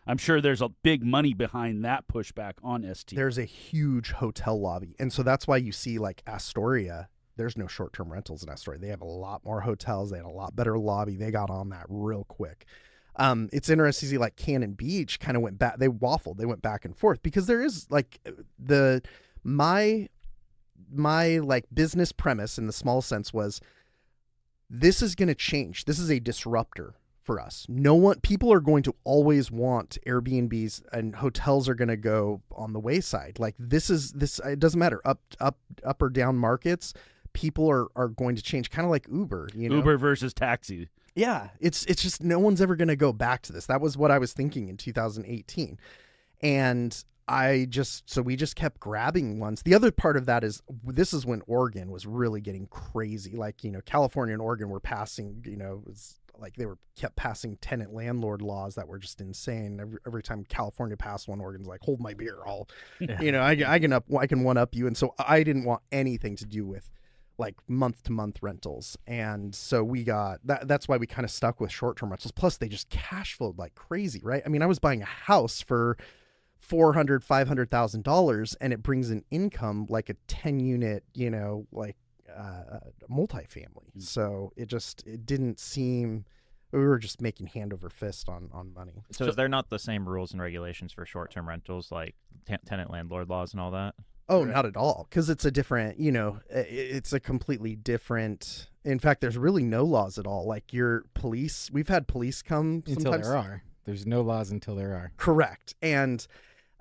I'm sure there's a big money behind that pushback on ST. There's a huge hotel lobby, and so that's why you see like Astoria. There's no short-term rentals in Astoria. They have a lot more hotels. They had a lot better lobby. They got on that real quick. It's interesting to see like Cannon Beach kind of went back. They waffled. They went back and forth because there is like my like business premise in the small sense was this is going to change. This is a disruptor for us. People are going to always want Airbnbs, and hotels are going to go on the wayside. Like this, it doesn't matter up or down markets. People are going to change, kind of like Uber, Uber versus taxi. Yeah, it's just no one's ever going to go back to this. That was what I was thinking in 2018. And we just kept grabbing ones. The other part of that is this is when Oregon was really getting crazy. Like, California and Oregon were passing, it's like they kept passing tenant landlord laws that were just insane. Every time California passed one, Oregon's like, hold my beer. I can one up you. And so I didn't want anything to do with like month-to-month rentals, and so we got that's why we kind of stuck with short-term rentals. Plus they just cash flowed like crazy, right? I mean, I was buying a house for $400,000-$500,000 and it brings an income like a 10-unit multifamily. So it didn't seem, we were just making hand over fist on money. So is there not the same rules and regulations for short-term rentals, like tenant landlord laws and all that? Oh, not at all. Because it's a different, it's a completely different. In fact, there's really no laws at all. Like your police, we've had police come until sometimes. there are. There's no laws until there are. Correct. And,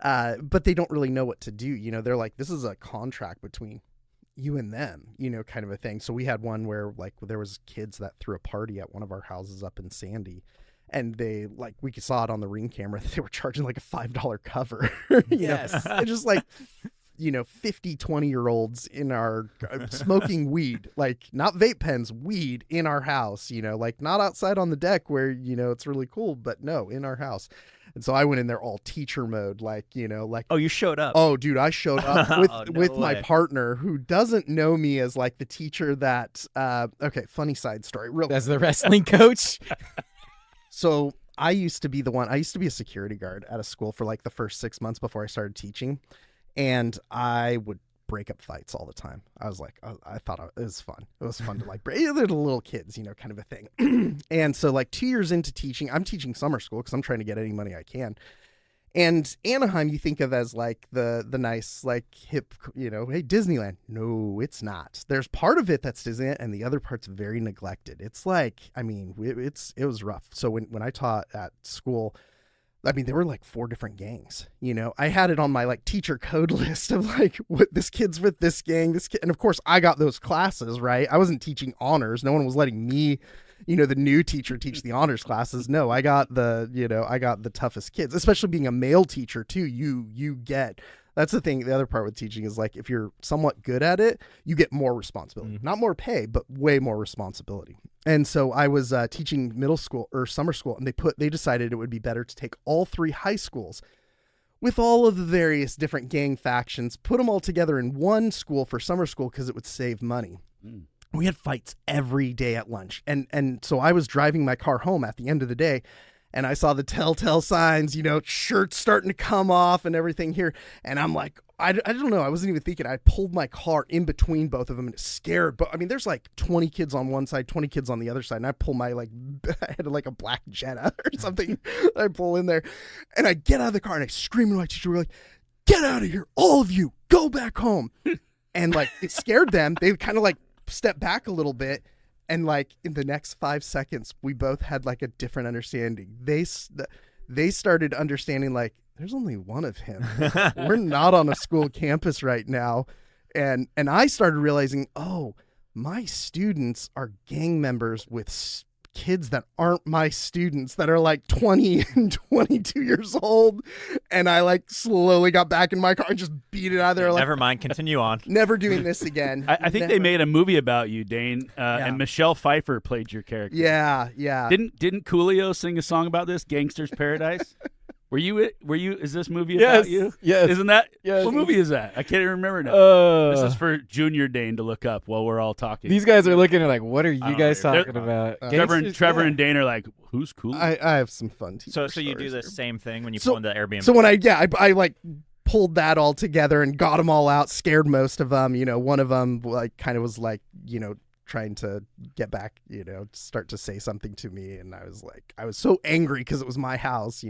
but they don't really know what to do. They're like, this is a contract between you and them, kind of a thing. So we had one where like there was kids that threw a party at one of our houses up in Sandy. And they we saw it on the Ring camera. They were charging like a $5 cover. Yes. And just like, 50, 20-year-olds in our smoking weed, like not vape pens, weed in our house, like not outside on the deck where, it's really cool, but no, in our house. And so I went in there all teacher mode, like, like, Oh, you showed up. oh, dude, I showed up with Oh, no with my way. partner who doesn't know me as like the teacher that. Okay, funny side story, real. As the wrestling coach. So I used to be a security guard at a school for like the first 6 months before I started teaching, and I would break up fights all the time. I was like, I thought it was fun. It was fun to like break. They're the little kids, kind of a thing. And so like 2 years into teaching, I'm teaching summer school because I'm trying to get any money I can. And Anaheim, you think of as like the nice, like hip, hey, Disneyland. No, it's not. There's part of it that's Disneyland, and the other part's very neglected. It's like, it was rough. So when I taught at school, there were like 4 different gangs. I had it on my like teacher code list of like what this kid's with this gang, this kid, and of course I got those classes, right? I wasn't teaching honors. No one was letting me, the new teacher teach the honors classes. No, I got the toughest kids, especially being a male teacher too. You get, that's the thing. The other part with teaching is like, if you're somewhat good at it, you get more responsibility, not more pay, but way more responsibility. And so I was teaching middle school or summer school, and they decided it would be better to take all 3 high schools with all of the various different gang factions, put them all together in one school for summer school because it would save money. We had fights every day at lunch. And so I was driving my car home at the end of the day, and I saw the telltale signs, shirts starting to come off and everything here. And I'm like, I don't know. I wasn't even thinking. I pulled my car in between both of them, and it scared. But there's like 20 kids on one side, 20 kids on the other side. And I pull my I had like a black Jetta or something. I pull in there, and I get out of the car, and I scream at my teacher. We're like, get out of here. All of you, go back home. And like, it scared them. They kind of like step back a little bit, and like in the next 5 seconds we both had like a different understanding. They started understanding like, there's only one of him. We're not on a school campus right now. And I started realizing, oh, my students are gang members with kids that aren't my students, that are like 20 and 22 years old. And I like slowly got back in my car and just beat it out of there. Like, Never mind. Continue on. never doing this again. I think they made a movie about you, Dane, and Michelle Pfeiffer played your character. Yeah. Didn't Coolio sing a song about this, Gangster's Paradise? Were you? Is this movie about you? Yes. Isn't that? Yes. What movie is that? I can't even remember now. This is for Junior Dane to look up while we're all talking. These guys are looking at like, what are you don't guys know. talking about? Trevor and Dane are like, who's Coolio? I have some fun teacher So you do the stories here. same thing when you pull into Airbnb. So when I like pulled that all together and got them all out, scared most of them. One of them like kind of was like, trying to get back, start to say something to me, and I was so angry because it was my house,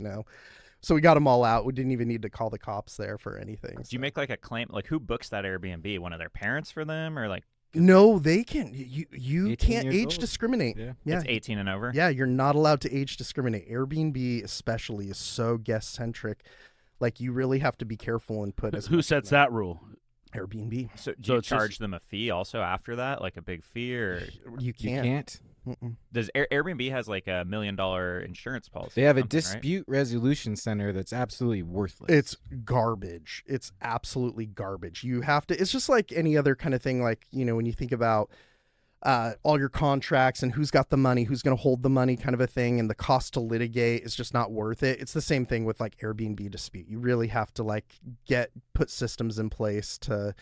So we got them all out. We didn't even need to call the cops there for anything. Do you make like a claim? Like, who books that Airbnb? One of their parents for them, or like? No, they can. You 18 can't years age old. discriminate. Yeah. It's 18 and over. Yeah, you're not allowed to age discriminate. Airbnb especially is so guest centric. Like, you really have to be careful and put as Who much sets in there. that rule? Airbnb. So do So you it's just- charge them a fee also after that, like a big fee, or You You can't. can't. Mm-mm. does Airbnb has like $1 million insurance policy? They have or a something, right? dispute resolution center that's absolutely worthless. It's garbage. It's absolutely garbage. You have to, it's just like any other kind of thing. Like, when you think about all your contracts and who's got the money, who's going to hold the money kind of a thing, and the cost to litigate is just not worth it. It's the same thing with like Airbnb dispute. You really have to like put systems in place to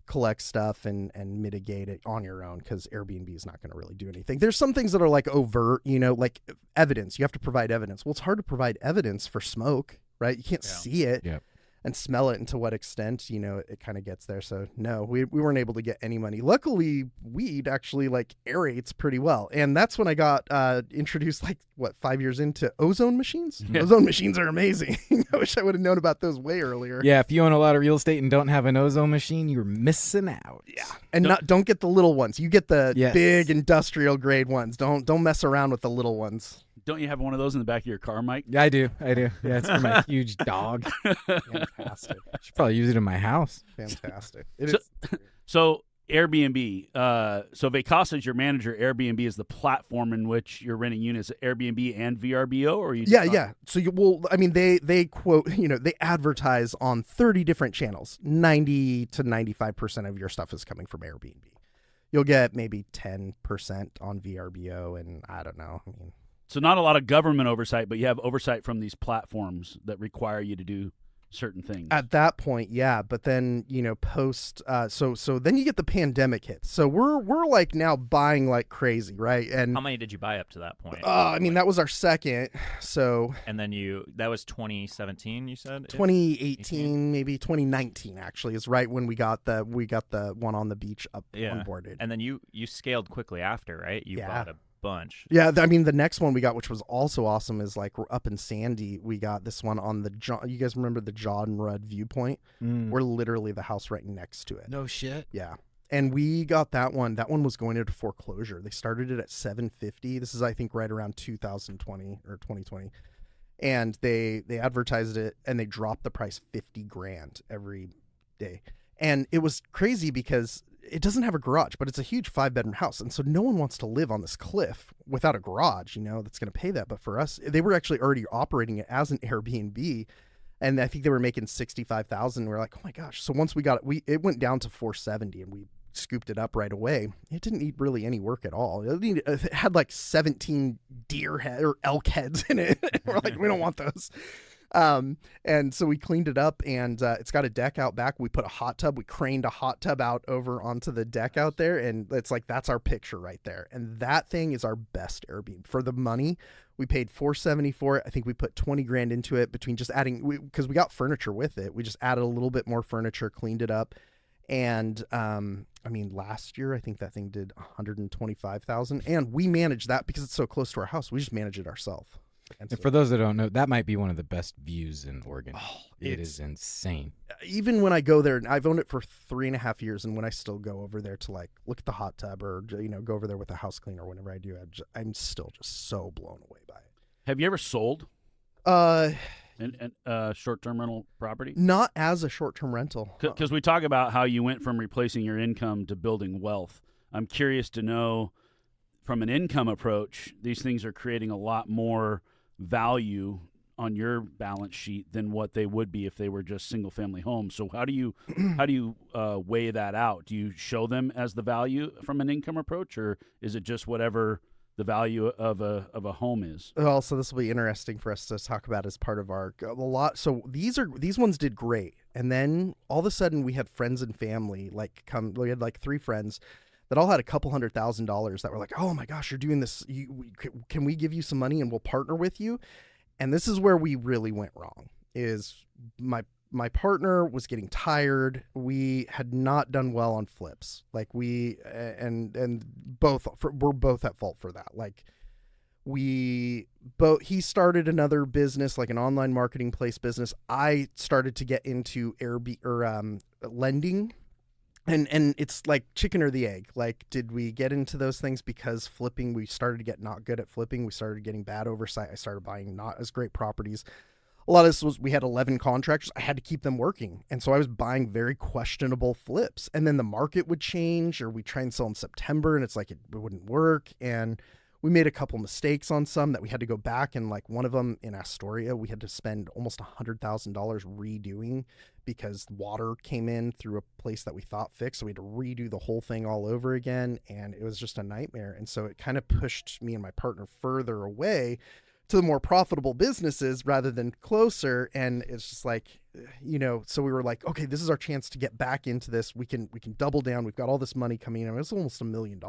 collect stuff and mitigate it on your own, because Airbnb is not going to really do anything. There's some things that are like overt, like evidence. You have to provide evidence. Well, it's hard to provide evidence for smoke, right? You can't see it. Yep. And smell it, and to what extent, it kind of gets there. So no, we weren't able to get any money. Luckily, weed actually like aerates pretty well. And that's when I got introduced, 5 years into ozone machines. Yeah. Ozone machines are amazing. I wish I would have known about those way earlier. Yeah, if you own a lot of real estate and don't have an ozone machine, you're missing out. Yeah. And don't get the little ones. You get the Yes. big industrial grade ones. Don't mess around with the little ones. Don't you have one of those in the back of your car, Mike? Yeah, I do. Yeah, it's for my huge dog. Fantastic. Should probably use it in my house. Fantastic. It So- is. So Airbnb. So Vacasa is your manager. Airbnb is the platform in which you're renting units. Airbnb and VRBO, or you? Yeah. So they quote, they advertise on 30 different channels. 90 to 95% of your stuff is coming from Airbnb. You'll get maybe 10% on VRBO, and I don't know. So not a lot of government oversight, but you have oversight from these platforms that require you to do certain things. At that point, yeah, but then post, so then you get the pandemic hit. So we're like now buying like crazy, right? And How many did you buy up to that point? I mean that was our second, so And then that was 2017, you said? 2018, maybe 2019 actually is right when we got the one on the beach up onboarded. And then you scaled quickly after, right? You bought a bunch. Yeah, I mean the next one we got, which was also awesome, is like we're up in Sandy. We got this one on the you guys remember the John Rudd viewpoint? We're literally the house right next to it. No shit. Yeah. And we got that one. That one was going into foreclosure. They started it at $750. This is I think right around 2020 or 2020. And they advertised it and they dropped the price $50,000 every day. And it was crazy because it doesn't have a garage, but it's a huge 5-bedroom house. And so no one wants to live on this cliff without a garage, that's going to pay that. But for us, they were actually already operating it as an Airbnb. And I think they were making $65,000. We're like, oh my gosh. So once we got it, it went down to $470 and we scooped it up right away. It didn't need really any work at all. It had like 17 deer head or elk heads in it. We're like, we don't want those. And so we cleaned it up and it's got a deck out back. We put a hot tub. We craned a hot tub out over onto the deck out there. And it's like, that's our picture right there. And that thing is our best Airbnb. For the money, we paid $470 for it. I think we put $20,000 into it between just adding, because we got furniture with it. We just added a little bit more furniture, cleaned it up. And, I mean, last year, I think that thing did $125,000 and we managed that because it's so close to our house. We just manage it ourselves. And for those that don't know, that might be one of the best views in Oregon. Oh, it is insane. Even when I go there, I've owned it for 3.5 years, and when I still go over there to like look at the hot tub or go over there with a house cleaner, whenever I do, I'm still just so blown away by it. Have you ever sold Uh, short-term rental property? not as a short-term rental. Because we talk about how you went from replacing your income to building wealth. I'm curious to know, from an income approach, these things are creating a lot more value on your balance sheet than what they would be if they were just single-family homes. So how do you weigh that out? Do you show them as the value from an income approach, or is it just whatever the value of a home is? Well, so this will be interesting for us to talk about as part of our lot. So these ones did great, and then all of a sudden we had friends and family come. We had like 3 friends that all had a couple $100,000 that were like, oh my gosh, you're doing this. Can we give you some money and we'll partner with you? And this is where we really went wrong. Is my partner was getting tired. We had not done well on flips. Like we're both at fault for that. Like he started another business, like an online marketing place business. I started to get into lending. And it's like chicken or the egg. Like, did we get into those things because flipping, we started to get not good at flipping. We started getting bad oversight. I started buying not as great properties. A lot of this was, we had 11 contractors. I had to keep them working. And so I was buying very questionable flips. And then the market would change, or we try and sell in September and it's like, it wouldn't work. And we made a couple mistakes on some that we had to go back. And like one of them in Astoria, we had to spend almost $100,000 redoing because water came in through a place that we thought fixed. So we had to redo the whole thing all over again. And it was just a nightmare. And so it kind of pushed me and my partner further away to the more profitable businesses rather than closer. And it's just like, so we were like, okay, this is our chance to get back into this. We can double down. We've got all this money coming in. It was almost $1 million.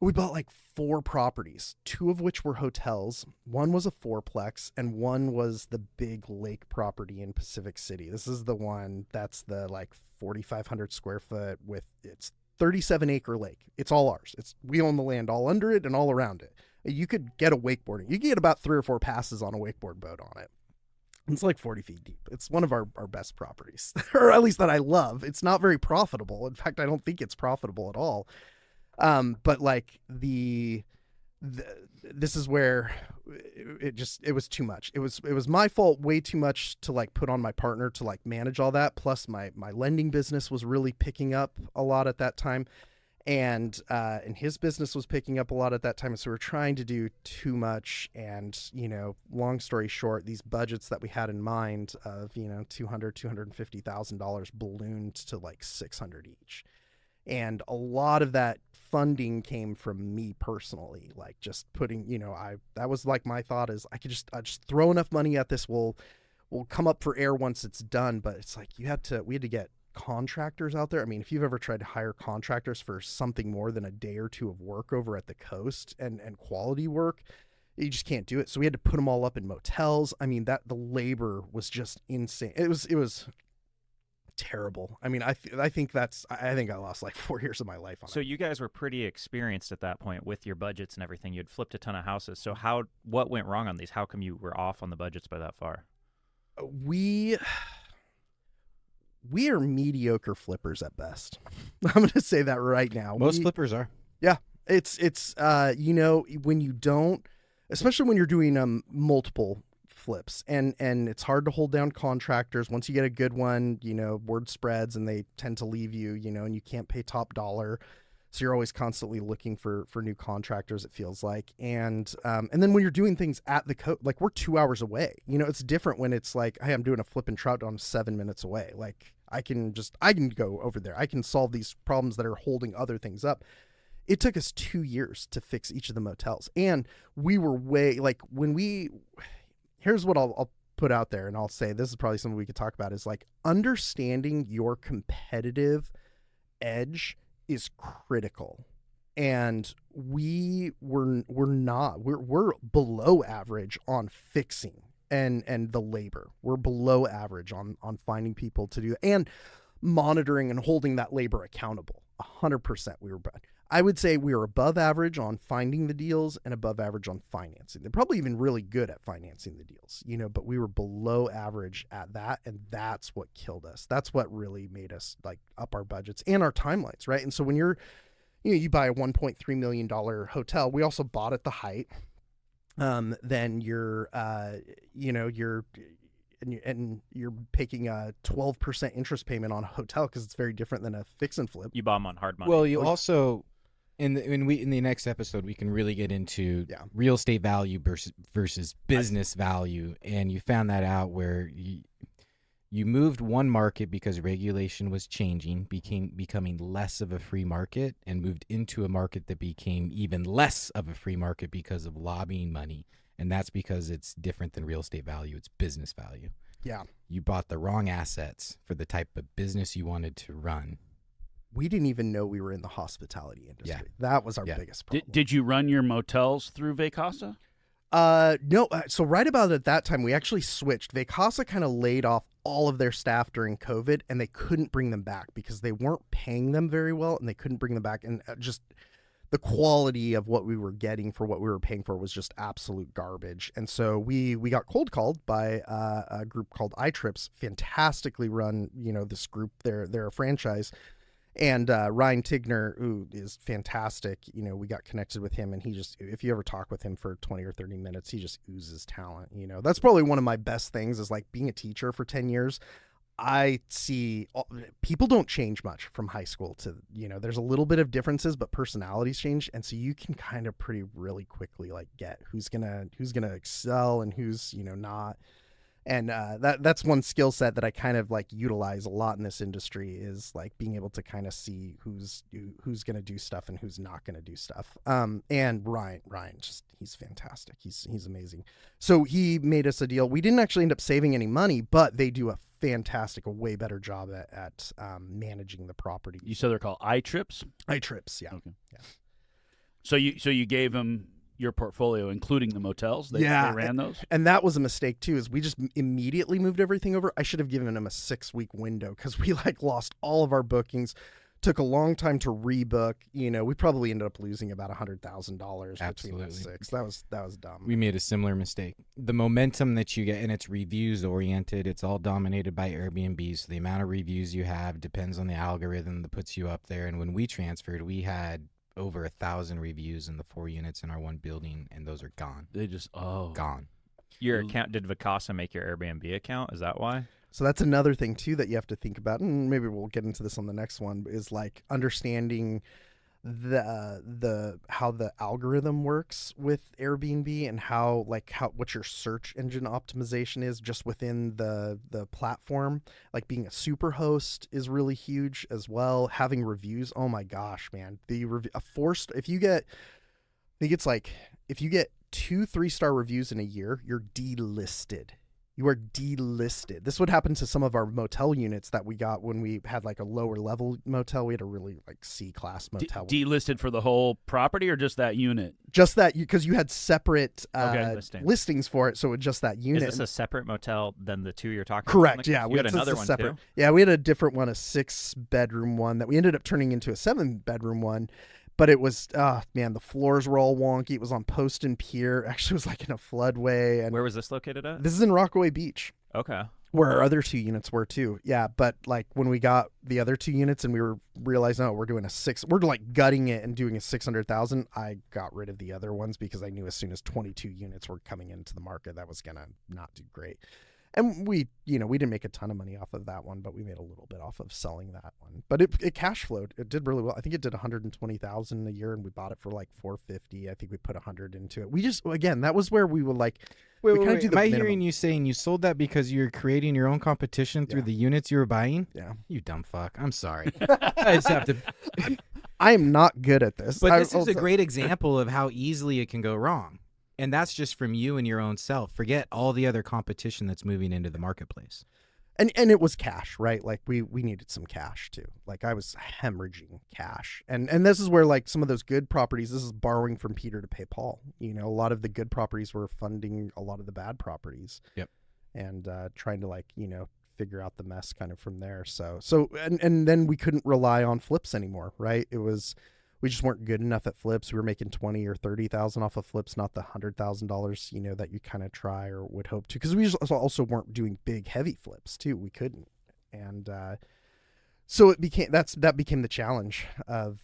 We bought like 4 properties, 2 of which were hotels. One was a 4-plex and one was the big lake property in Pacific City. This is the one that's the like 4,500 square foot with its 37-acre lake. It's all ours. We own the land all under it and all around it. You could get a wakeboarding. You could get about 3 or 4 passes on a wakeboard boat on it. It's like 40 feet deep. It's one of our best properties, or at least that I love. It's not very profitable. In fact, I don't think it's profitable at all. But like this is where it was too much. It was my fault, way too much to like put on my partner to like manage all that. Plus my lending business was really picking up a lot at that time. And his business was picking up a lot at that time. So we were trying to do too much. And, long story short, these budgets that we had in mind of, $250,000 ballooned to like $600 each. And a lot of that funding came from me personally, like just putting, that was like my thought is I just throw enough money at this, we'll come up for air once it's done. But it's like we had to get contractors out there. I mean, if you've ever tried to hire contractors for something more than a day or two of work over at the coast and quality work, you just can't do it. So we had to put them all up in motels. I mean, the labor was just insane. It was terrible. I mean, I think I lost like 4 years of my life on it. So you guys were pretty experienced at that point with your budgets and everything. You'd flipped a ton of houses. So what went wrong on these? How come you were off on the budgets by that far? We are mediocre flippers at best. I'm going to say that right now. Most flippers are. Yeah. It's when you don't, especially when you're doing multiple flips, and it's hard to hold down contractors. Once you get a good one, word spreads and they tend to leave you, and you can't pay top dollar. So you're always constantly looking for new contractors, it feels like. And then when you're doing things at the coast, like we're 2 hours away, it's different when it's like, hey, I'm doing a flip and trout, I'm 7 minutes away. Like I can go over there. I can solve these problems that are holding other things up. It took us 2 years to fix each of the motels. And we were here's what I'll put out there, and I'll say, this is probably something we could talk about, is like understanding your competitive edge is critical. And we're below average on fixing and the labor. We're below average on finding people to do, and monitoring and holding that labor accountable. 100% we were bad. I would say we were above average on finding the deals and above average on financing. They're probably even really good at financing the deals, but we were below average at that. And that's what killed us. That's what really made us like up our budgets and our timelines. Right. And so when you buy a $1.3 million hotel, we also bought at the height. Then you're paying a 12% interest payment on a hotel because it's very different than a fix and flip. You bought them on hard money. Well, you also in the next episode we can really get into real estate value versus business value, and you found that out where you moved one market because regulation was changing, becoming less of a free market, and moved into a market that became even less of a free market because of lobbying money. And that's because it's different than real estate value. It's business value. Yeah. You bought the wrong assets for the type of business you wanted to run. We didn't even know we were in the hospitality industry. Yeah. That was our biggest problem. Did you run your motels through Vacasa? No. So right about at that time, we actually switched. Vacasa kind of laid off all of their staff during COVID, and they couldn't bring them back because they weren't paying them very well, and they couldn't bring them back. And just the quality of what we were getting for what we were paying for was just absolute garbage. And so we got cold called by a group called iTrips, fantastically run, this group, they're a franchise. And Ryan Tigner, who is fantastic, we got connected with him, and he just, if you ever talk with him for 20 or 30 minutes, he just oozes talent. That's probably one of my best things is like being a teacher for 10 years. I see people don't change much from high school to, there's a little bit of differences, but personalities change. And so you can kind of really quickly like get who's going to excel and who's, not. And that's one skill set that I kind of like utilize a lot in this industry is like being able to kind of see who's going to do stuff and who's not going to do stuff. And Ryan, just he's fantastic. He's amazing. So he made us a deal. We didn't actually end up saving any money, but they do a way better job at managing the property. You said they're called iTrips? iTrips, yeah. Okay. Yeah. So you gave them your portfolio, including the motels? They ran those? And that was a mistake, too, is we just immediately moved everything over. I should have given them a 6-week window because we lost all of our bookings. Took a long time to rebook. We probably ended up losing about $100,000 between the 6. That was dumb. We made a similar mistake. The momentum that you get, and it's reviews oriented. It's all dominated by Airbnb. So the amount of reviews you have depends on the algorithm that puts you up there. And when we transferred, we had over 1,000 reviews in the 4 units in our one building, and those are gone. They just gone. Your account, did Vacasa make your Airbnb account? Is that why? So that's another thing, too, that you have to think about, and maybe we'll get into this on the next one, is like understanding the how the algorithm works with Airbnb and how what your search engine optimization is just within the platform. Like being a super host is really huge as well. Having reviews, oh my gosh, man. If you get, I think it's like if you get 2 3-star reviews in a year, you're delisted. You are delisted. This would happen to some of our motel units that we got when we had like a lower level motel. We had a really like C-class motel. Delisted for the whole property or just that unit? Just that, because you had separate listings for it, so it just that unit. Is this a separate motel than the 2 you're talking Correct, about? yeah. You had another one separate. too? Yeah, we had a different one, a 6-bedroom one that we ended up turning into a 7-bedroom one. But it was, man, the floors were all wonky. It was on Post and Pier. Actually, it was like in a floodway. And where was this located at? This is in Rockaway Beach. Okay. Where our other 2 units were too. Yeah, but like when we got the other 2 units and we were realizing, we're doing we're like gutting it and doing a 600,000. I got rid of the other ones because I knew as soon as 22 units were coming into the market, that was gonna not do great. And we didn't make a ton of money off of that one, but we made a little bit off of selling that one. But it cash flowed. It did really well. I think it did 120,000 a year, and we bought it for like 450. I think we put 100 into it. We just, again, that was where we were like, Wait, we kinda do the am I minimum. hearing you saying you sold that because you're creating your own competition through Yeah. the units you were buying? Yeah. You dumb fuck. I'm sorry. I just have to. I am not good at this. But this is a great example of how easily it can go wrong. And that's just from you and your own self. Forget all the other competition that's moving into the marketplace. And it was cash, right? Like we needed some cash too. Like I was hemorrhaging cash. And this is where like some of those good properties, this is borrowing from Peter to pay Paul. A lot of the good properties were funding a lot of the bad properties. Yep. And trying to figure out the mess kind of from there. So and then we couldn't rely on flips anymore, right? We just weren't good enough at flips. We were making 20 or 30,000 off of flips, not the $100,000, that you kind of try or would hope to. Because we also weren't doing big, heavy flips too. We couldn't, and so it became that became the challenge of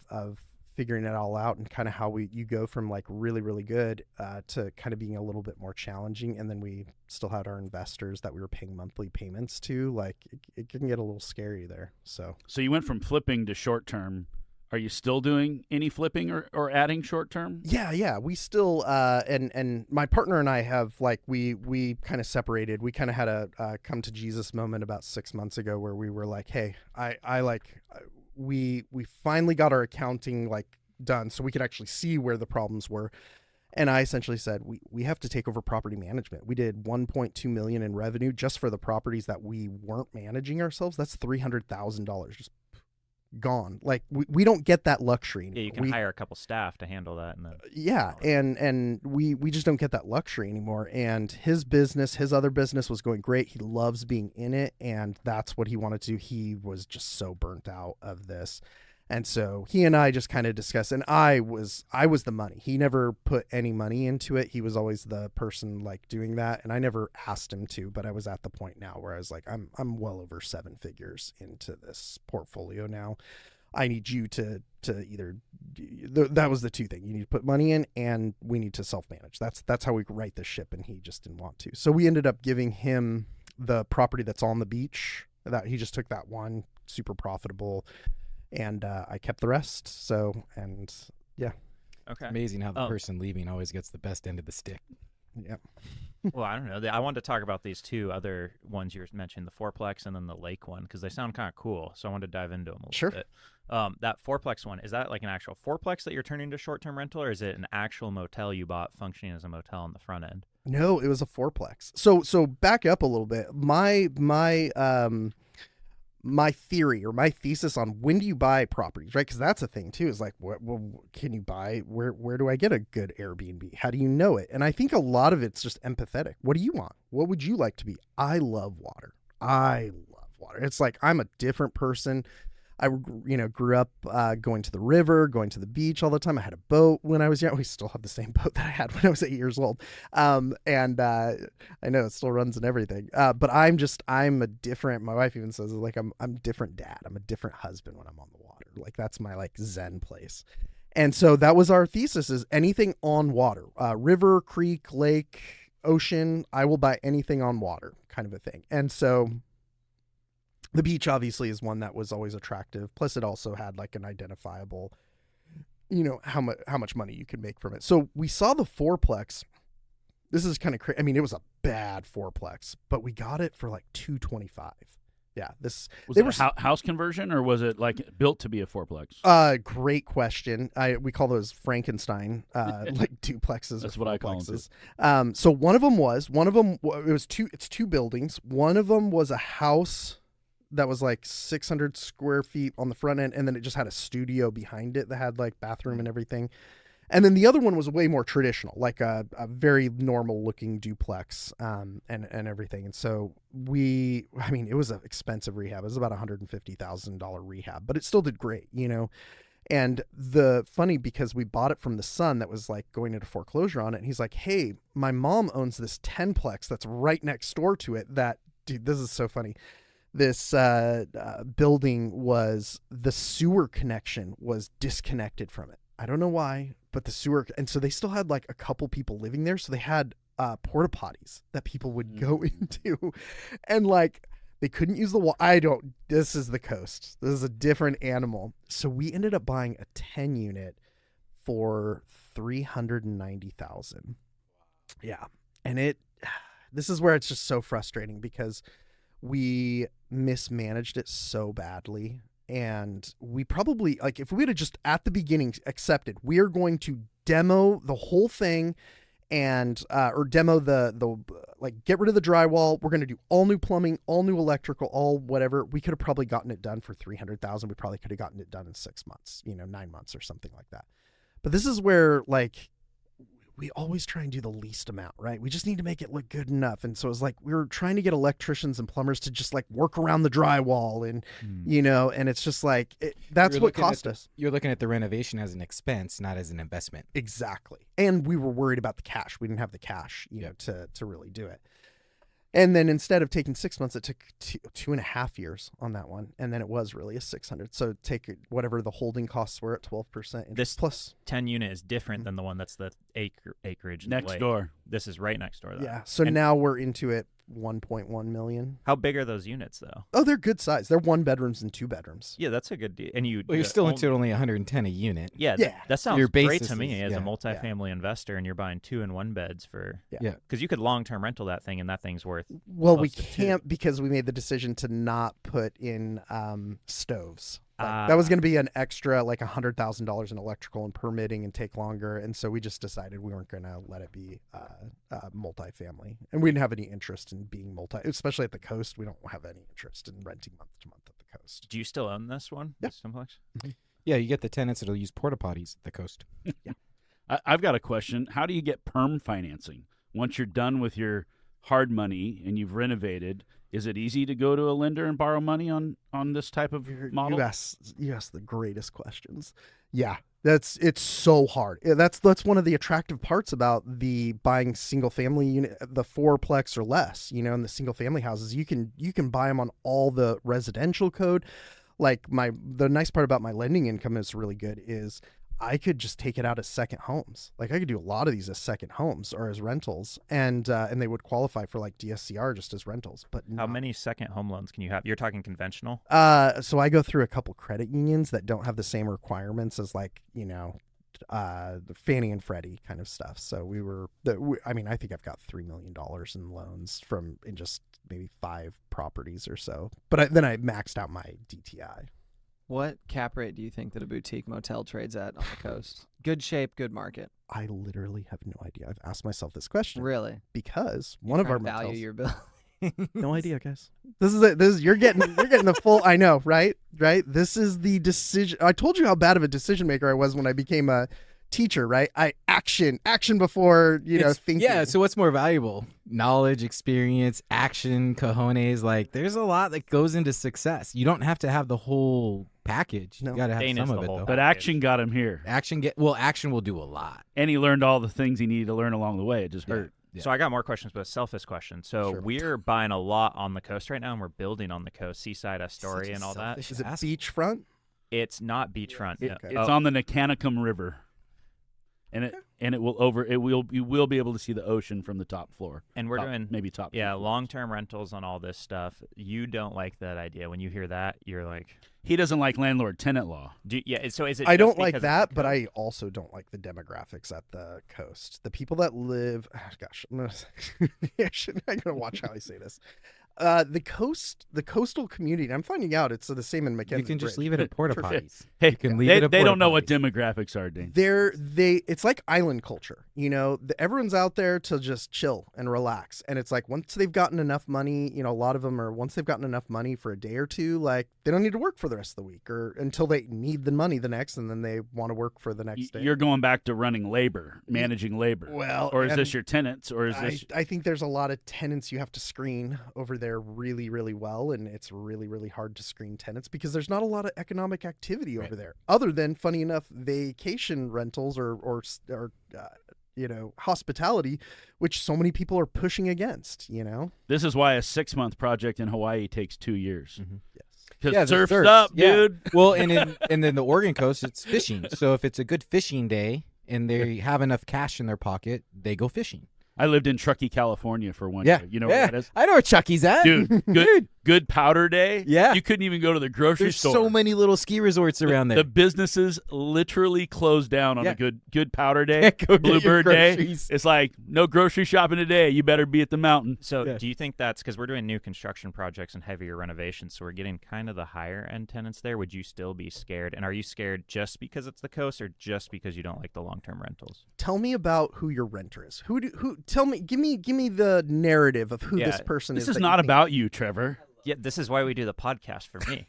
figuring it all out and kind of how you go from like really, really good to kind of being a little bit more challenging. And then we still had our investors that we were paying monthly payments to. Like it can get a little scary there. So you went from flipping to short term. Are you still doing any flipping or adding short term? Yeah. We still and my partner and I have we kind of separated. We kind of had a come to Jesus moment about 6 months ago where we were like, hey, we finally got our accounting done so we could actually see where the problems were. And I essentially said, we have to take over property management. We did $1.2 million in revenue just for the properties that we weren't managing ourselves. That's $300,000 just gone. Like we don't get that luxury anymore. Yeah, you can hire a couple staff to handle that. And then yeah, and we just don't get that luxury anymore. And his other business was going great. He loves being in it, and that's what he wanted to do. He was just so burnt out of this. And so he and I just kind of discussed, and I was the money. He never put any money into it. He was always the person doing that, and I never asked him to. But I was at the point now where I was like, I'm well over 7 figures into this portfolio now. I need you to either that was the 2 things. You need to put money in, and we need to self-manage. That's how we right the ship, and he just didn't want to. So we ended up giving him the property that's on the beach. That he just took that one, super profitable. And I kept the rest. So, and yeah. Okay. Amazing how the person leaving always gets the best end of the stick. Yeah. Well, I don't know. I wanted to talk about these 2 other ones you mentioned, the fourplex and then the lake one, because they sound kind of cool. So I wanted to dive into them a little bit. That fourplex one, is that like an actual fourplex that you're turning into short-term rental, or is it an actual motel you bought functioning as a motel on the front end? No, it was a fourplex. So back up a little bit. My theory or my thesis on when do you buy properties, right? Because that's a thing too, is like, well, can you buy, where do I get a good Airbnb? How do you know it? And I think a lot of it's just empathetic. What do you want? What would you like to be? I love water. It's like, I'm a different person. I, grew up going to the river, going to the beach all the time. I had a boat when I was young. We still have the same boat that I had when I was 8 years old. And I know it still runs and everything. But I'm a different, my wife even says, I'm different dad. I'm a different husband when I'm on the water. Like, that's my Zen place. And so that was our thesis, is anything on water, river, creek, lake, ocean, I will buy anything on water, kind of a thing. And so the beach obviously is one that was always attractive. Plus it also had an identifiable how much money you could make from it. So we saw the fourplex. This is kind of crazy. I mean, it was a bad fourplex, but we got it for like $225. Yeah, was it a house conversion, or was it like built to be a fourplex? Great question. We call those Frankenstein like duplexes. That's or what I call them. So one of them it was two. It's two buildings. One of them was a house that was like 600 square feet on the front end, and then it just had a studio behind it that had like bathroom and everything. And then the other one was way more traditional, like a very normal looking duplex, and everything. And so it was an expensive rehab. It was about $150,000 rehab, but it still did great, And because we bought it from the son that was like going into foreclosure on it. And he's like, hey, my mom owns this 10-plex that's right next door to it. Dude, this is so funny. This building the sewer connection was disconnected from it. I don't know why, but the sewer, and so they still had like a couple people living there. So they had porta potties that people would go into, and like they couldn't use the wall. This is the coast. This is a different animal. So we ended up buying a 10 unit for $390,000. Yeah. And this is where it's just so frustrating because we mismanaged it so badly. And we probably, like, if we had just at the beginning accepted, we are going to demo the whole thing and, or demo get rid of the drywall. We're going to do all new plumbing, all new electrical, all whatever. We could have probably gotten it done for $300,000. We probably could have gotten it done in 6 months, 9 months or something like that. But this is where, like, we always try and do the least amount, right? We just need to make it look good enough. And so it's like we were trying to get electricians and plumbers to just like work around the drywall and, and it's just like, that's what cost us. You're looking at the renovation as an expense, not as an investment. Exactly. And we were worried about the cash. We didn't have the cash, to really do it. And then instead of taking 6 months, it took 2.5 years on that one. And then it was really a 600. So take whatever the holding costs were at 12%. This plus 10 unit is different than the one that's the acreage next door. This is right next door, though. Yeah. So now we're into it 1.1 million. How big are those units, though? Oh, they're good size. They're 1 bedrooms and 2 bedrooms. Yeah, that's a good deal. And you're still into only 110 a unit. Yeah, yeah. That sounds Your great to me is, as yeah. a multifamily investor, and you're buying 2 and 1 beds for Yeah. because you could long-term rental that thing, and that thing's worth. Well, we close to can't because we made the decision to not put in stoves. That was going to be an extra like $100,000 in electrical and permitting and take longer, and so we just decided we weren't going to let it be multifamily, and we didn't have any interest in being especially at the coast. We don't have any interest in renting month to month at the coast. Do you still own this one? Yeah. This simplex? Yeah, you get the tenants that'll use porta potties at the coast. Yeah. I've got a question. How do you get perm financing once you're done with your hard money and you've renovated? Is it easy to go to a lender and borrow money on this type of model? You ask the greatest questions. Yeah, it's so hard. That's one of the attractive parts about the buying single family unit, the 4-plex or less. In the single family houses, you can buy them on all the residential code. Like the nice part about my lending income is really good is I could just take it out as second homes. Like I could do a lot of these as second homes or as rentals, and they would qualify for like DSCR just as rentals. But how many second home loans can you have? You're talking conventional. So I go through a couple credit unions that don't have the same requirements as like the Fannie and Freddie kind of stuff. So I think I've got $3 million in loans in just maybe 5 properties or so. But then I maxed out my DTI. What cap rate do you think that a boutique motel trades at on the coast? Good shape, good market. I literally have no idea. I've asked myself this question. Really? Because one of our value motels. your bill. No idea, guys. This is it. You're getting the full. I know, right? This is the decision. I told you how bad of a decision maker I was when I became a teacher, right? I action before thinking. Yeah. So what's more valuable? Knowledge, experience, action, cojones. Like there's a lot that goes into success. You don't have to have the whole package. No. You got to have Dane some is of the it whole though. But action got him here. Action will do a lot. And he learned all the things he needed to learn along the way. It just hurt. Yeah. So I got more questions, but a selfish question. So Sure. we're buying a lot on the coast right now, and we're building on the coast, Seaside, Astoria, Such a and all that. selfish Is it ass. beachfront? It's not beachfront. It's no. on the Nicanacum River. And and you will be able to see the ocean from the top floor. And we're doing maybe top. Yeah, 2 floors. long-term rentals on all this stuff. You don't like that idea. When you hear that, you're like, He doesn't like landlord-tenant law. So is it? I just don't like because that, of the but coast? I also don't like the demographics at the coast. The people that live, gosh, I'm gonna watch how I say this. The coastal community. And I'm finding out it's the same in McKenzie. You can just Bridge. leave it at porta potties. Hey, You can leave they, it at they don't porta know what potties. demographics are, Dane. It's like island culture, everyone's out there to just chill and relax, and it's like once they've gotten enough money, a lot of them are, once they've gotten enough money for a day or two, like they don't need to work for the rest of the week or until they need the money the next, and then they want to work for the next day. You're going back to running labor, managing labor. Well, or is and this your tenants, or is this? I think there's a lot of tenants you have to screen over there really, really well, and it's really, really hard to screen tenants because there's not a lot of economic activity over there, other than, funny enough, vacation rentals or hospitality, which so many people are pushing against. This is why a 6-month project in Hawaii takes 2 years. Mhm. Yes. Because Yeah, the surf's surf, up, yeah. dude. Well, and then the Oregon coast, it's fishing. So if it's a good fishing day and they have enough cash in their pocket, they go fishing. I lived in Truckee, California for 1 Yeah, year. You know yeah. where that is? I know where Chucky's at, Dude, good powder day. Yeah. You couldn't even go to the grocery There's store. so many little ski resorts around there. The businesses literally closed down on Yeah. a good powder day. Go get your Bluebird day. groceries. It's like, no grocery shopping today. You better be at the mountain. So Yeah. do you think that's because we're doing new construction projects and heavier renovations, so we're getting kind of the higher end tenants there? Would you still be scared? And are you scared just because it's the coast, or just because you don't like the long-term rentals? Tell me about who your renter is. Tell me, give me the narrative of who Yeah, this person This is. is that not you think- about you, Trevor. Yeah, this is why we do the podcast for me.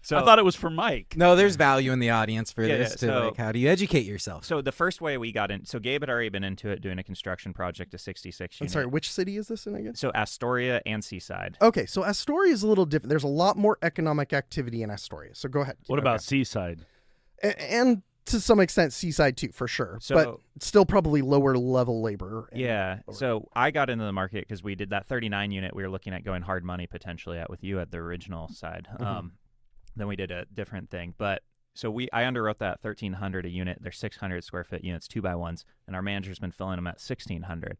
So I thought it was for Mike. No, there's value in the audience for Yeah, this. yeah, To so- like, how do you educate yourself? So the first way we got in, so Gabe had already been into it doing a construction project, a 66 I'm unit. sorry, which city is this in again? So Astoria and Seaside. Okay, so Astoria is a little different. There's a lot more economic activity in Astoria. So go ahead. What about Seaside? And to some extent, Seaside too, for sure. So- but still probably lower level labor. and Yeah. lower- So I got into the market because we did that 39 unit. We were looking at going hard money potentially at with you at the original side. Then we did a different thing. But so I underwrote that 1,300 a unit. They're 600 square foot units, 2x1s, and our manager's been filling them at 1,600,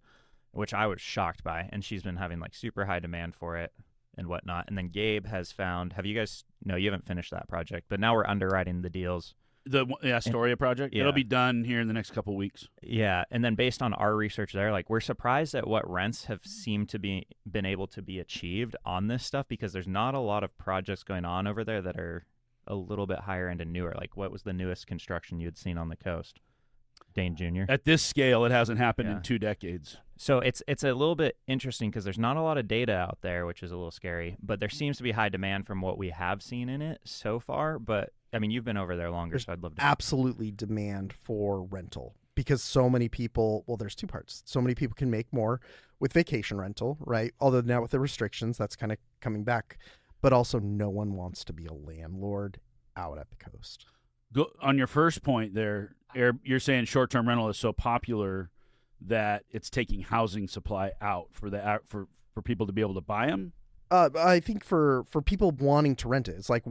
which I was shocked by. And she's been having like super high demand for it and whatnot. And then Gabe has found. Have you guys? No, you haven't finished that project, but now we're underwriting the deals. The Astoria project? Yeah. It'll be done here in the next couple weeks. Yeah, and then based on our research there, like we're surprised at what rents have seemed to been able to be achieved on this stuff because there's not a lot of projects going on over there that are a little bit higher end and newer. Like what was the newest construction you had seen on the coast? Dane Jr. At this scale, it hasn't happened Yeah. in 2 decades. So it's a little bit interesting because there's not a lot of data out there, which is a little scary, but there seems to be high demand from what we have seen in it so far. But I mean, you've been over there longer, There's so I'd love to. absolutely demand for rental because so many people, well, there's two parts. So many people can make more with vacation rental, right? Although now with the restrictions, that's kind of coming back. But also no one wants to be a landlord out at the coast. Go, on your first point there, you're saying short-term rental is so popular that it's taking housing supply out for people to be able to buy them. I think for people wanting to rent it, it's like, do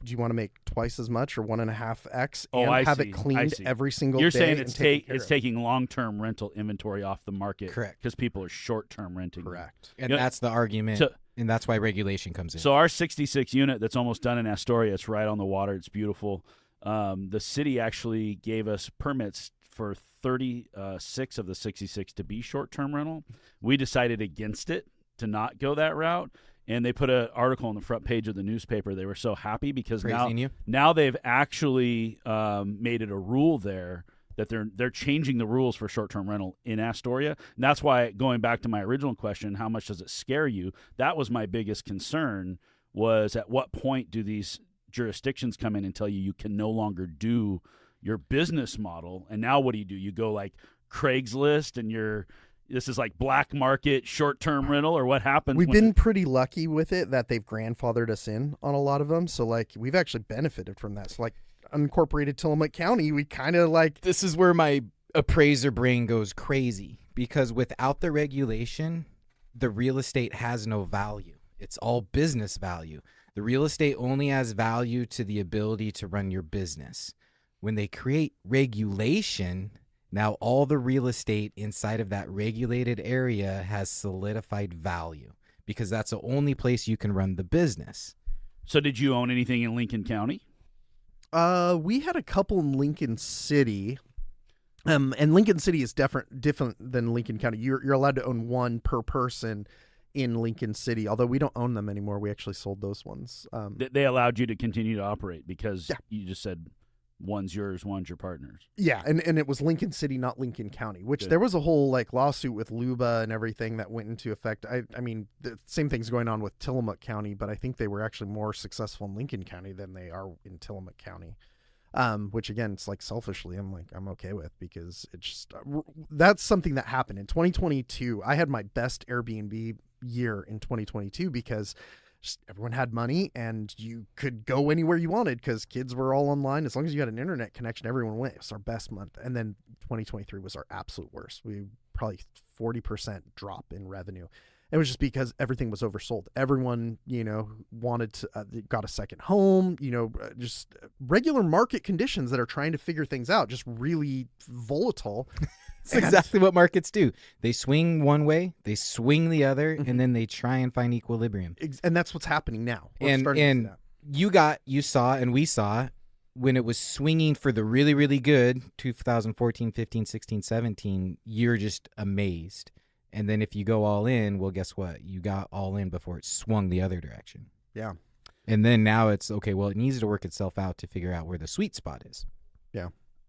you want to make twice as much or 1.5x and I have see, it I cleaned see. every single You're day? saying and it's taken care it's of? taking long-term rental inventory off the market, Correct. Because people are short-term renting. Correct. And Yeah. that's the argument, So- and that's why regulation comes in. So our 66 unit that's almost done in Astoria, it's right on the water. It's beautiful. The city actually gave us permits for 36 of the 66 to be short-term rental. We decided against it to not go that route, and they put an article on the front page of the newspaper. They were so happy because Praising you. now they've actually made it a rule there that they're changing the rules for short-term rental in Astoria. And that's why, going back to my original question, how much does it scare you? That was my biggest concern, was at what point do these jurisdictions come in and tell you can no longer do your business model? And now what do? You go like Craigslist and this is like black market short-term rental, or what happens? We've when been pretty lucky with it that they've grandfathered us in on a lot of them. So like we've actually benefited from that. So like unincorporated Tillamook County, we kind of like This is where my appraiser brain goes crazy, because without the regulation, the real estate has no value. It's all business value. The real estate only has value to the ability to run your business. When they create regulation, now all the real estate inside of that regulated area has solidified value because that's the only place you can run the business. So did you own anything in Lincoln County? We had a couple in Lincoln City. And Lincoln City is different than Lincoln County. You're allowed to own one per person in Lincoln City, although we don't own them anymore. We actually sold those ones. They allowed you to continue to operate because Yeah. you just said one's yours, one's your partner's. Yeah, and it was Lincoln City, not Lincoln County, which Good. there was a whole like lawsuit with Luba and everything that went into effect. I mean, the same thing's going on with Tillamook County, but I think they were actually more successful in Lincoln County than they are in Tillamook County. Which again, it's like selfishly, I'm okay with because it's just that's something that happened in 2022. I had my best Airbnb year in 2022 because just everyone had money and you could go anywhere you wanted because kids were all online. As long as you had an internet connection, everyone went. It was our best month. And then 2023 was our absolute worst. We probably 40% drop in revenue. It was just because everything was oversold. Everyone, wanted to, got a second home, just regular market conditions that are trying to figure things out, just really volatile. That's exactly what markets do. They swing one way, they swing the other, and then they try and find equilibrium. And that's what's happening now. We're And starting to see that. you saw, and we saw when it was swinging for the really, really good 2014, 15, 16, 17, you're just amazed. And then if you go all in, well, guess what? You got all in before it swung the other direction. Yeah. And then now it's, okay, well, it needs to work itself out to figure out where the sweet spot is.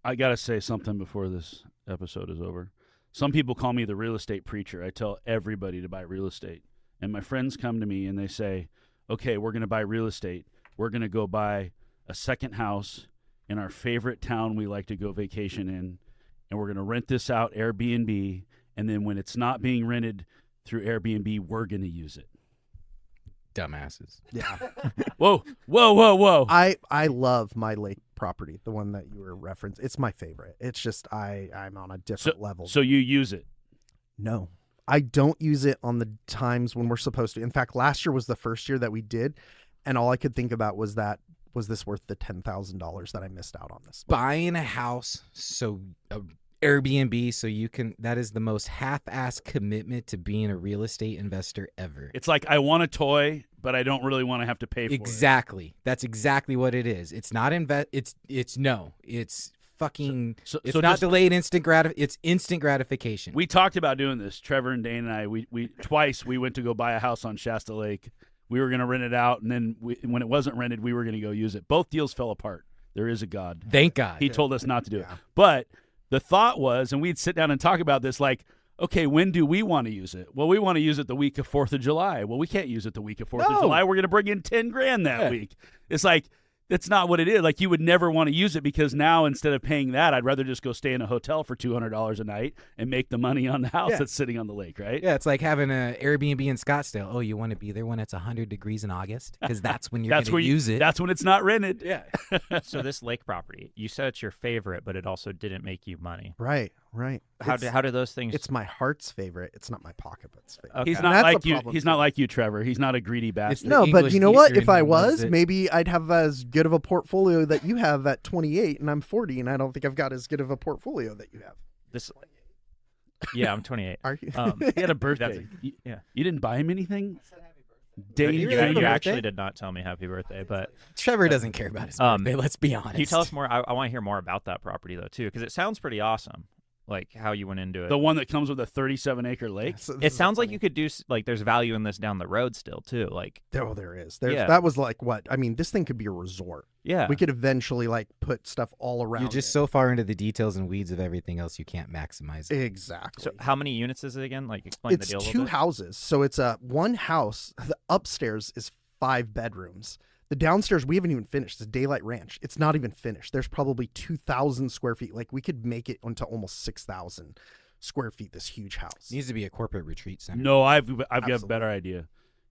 I got to say something before this episode is over. Some people call me the real estate preacher. I tell everybody to buy real estate. And my friends come to me and they say, okay, we're going to buy real estate. We're going to go buy a second house in our favorite town we like to go vacation in. And we're going to rent this out Airbnb. And then when it's not being rented through Airbnb, we're going to use it. Dumbasses. Yeah. Whoa. I love my lake property, the one that you were referencing. It's my favorite. It's just I'm on a different level. So you use it? No, I don't use it on the times when we're supposed to. In fact, last year was the first year that we did, and all I could think about was this worth the $10,000 that I missed out on this? Buying a house, so Airbnb, so you can, that is the most half-assed commitment to being a real estate investor ever. It's like I want a toy, but I don't really want to have to pay for it. Exactly. That's exactly what it is. It's not it's fucking So it's not just- delayed it's instant gratification. We talked about doing this. Trevor and Dane and I, we twice we went to go buy a house on Shasta Lake. We were going to rent it out, and then when it wasn't rented, we were going to go use it. Both deals fell apart. There is a God. Thank God. He told us not to do it. Yeah. But the thought was, and we'd sit down and talk about this, like, okay, when do we want to use it? Well, we want to use it the week of 4th of July. Well, we can't use it the week of 4th of No. July. We're going to bring in $10,000 that week. It's like, that's not what it is. Like, you would never want to use it because now instead of paying that, I'd rather just go stay in a hotel for $200 a night and make the money on the house Yeah. that's sitting on the lake, right? Yeah, it's like having an Airbnb in Scottsdale. Oh, you want to be there when it's 100 degrees in August? Because that's when you're That's going where to use it. That's when it's not rented. Yeah. So this lake property, you said it's your favorite, but it also didn't make you money. Right. How do those things? It's my heart's favorite. It's not my pocketbook's favorite. Okay. He's And not that's like the you. problem, He's too. not like you, Trevor. He's not a greedy bastard. No, but English you know what? teacher If I and he loves was, it. maybe I'd have as good of a portfolio that you have at 28, and I'm 40, and I don't think I've got as good of a portfolio that you have. this. Yeah, I'm 28. Are you? He had a birthday. That's- You, yeah. you didn't buy him anything? Dane, You You, remember you birthday? actually did not tell me happy birthday, but Trevor doesn't care about his birthday, let's be honest. can you tell us more? I want to hear more about that property though too, because it sounds pretty awesome. Like how you went into it. the one that comes with a 37-acre lake? So this It is sounds like funny. you could do like there's value in this down the road still too. Like Oh, there is. Yeah. That was like what? I mean, this thing could be a resort. yeah, We could eventually like put stuff all around. You're just it. so far into the details and weeds of everything else, you can't maximize it. Exactly. So how many units is it again? Like explain It's the deal a 2 little bit. houses. So it's one house. The upstairs is 5 bedrooms. The downstairs we haven't even finished. It's a Daylight Ranch. It's not even finished. There's probably 2,000 square feet. Like we could make it into almost 6,000 square feet. This huge house. Needs to be a corporate retreat center. No, I've got a Absolutely. better idea.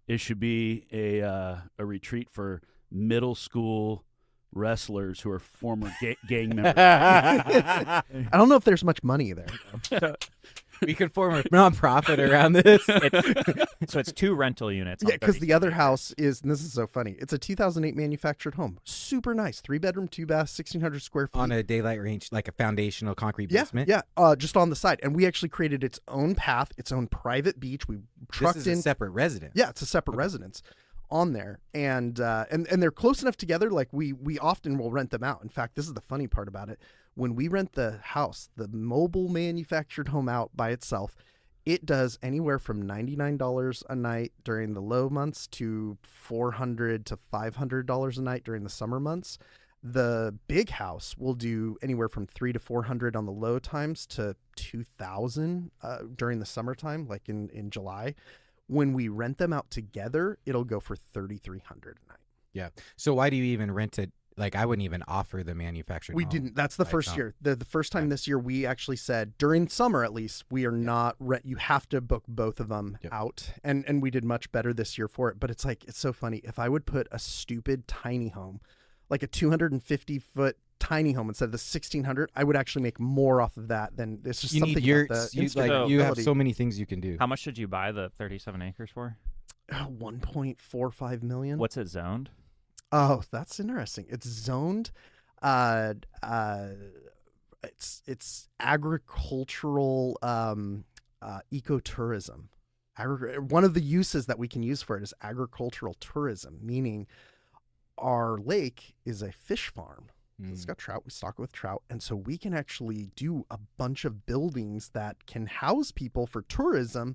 It should be a retreat for middle school wrestlers who are former gang members. I don't know if there's much money there. We could form a nonprofit around this. So it's 2 rental units. Yeah, because the other house is, and this is so funny, it's a 2008 manufactured home. Super nice. 3-bedroom, 2-bath, 1,600 square feet. On a daylight range, like a foundational concrete yeah, basement. yeah, just on the side. And we actually created its own path, its own private beach. We trucked This is in. a separate residence. Yeah, it's a separate residence on there. And they're close enough together, like we often will rent them out. In fact, this is the funny part about it. When we rent the house, the mobile manufactured home out by itself, it does anywhere from $99 a night during the low months to $400 to $500 a night during the summer months. The big house will do anywhere from $300 to $400 on the low times to $2,000 during the summertime, like in July. When we rent them out together, it'll go for $3,300 a night. Yeah. So why do you even rent it? Like, I wouldn't even offer the manufactured We home. didn't. That's the first year. The first time this year, we actually said during summer at least, we are not. You have to book both of them out, and we did much better this year for it. But it's like, it's so funny. If I would put a stupid tiny home, like a 250-foot tiny home instead of the 1,600, I would actually make more off of that than it's just You something need yurts. about the You have instability. so many things you can do. How much did you buy the 37 acres for? 1.45 million. What's it zoned? Oh, that's interesting. It's zoned. It's agricultural ecotourism. One of the uses that we can use for it is agricultural tourism, meaning our lake is a fish farm. It's got trout. We stock it with trout. And so we can actually do a bunch of buildings that can house people for tourism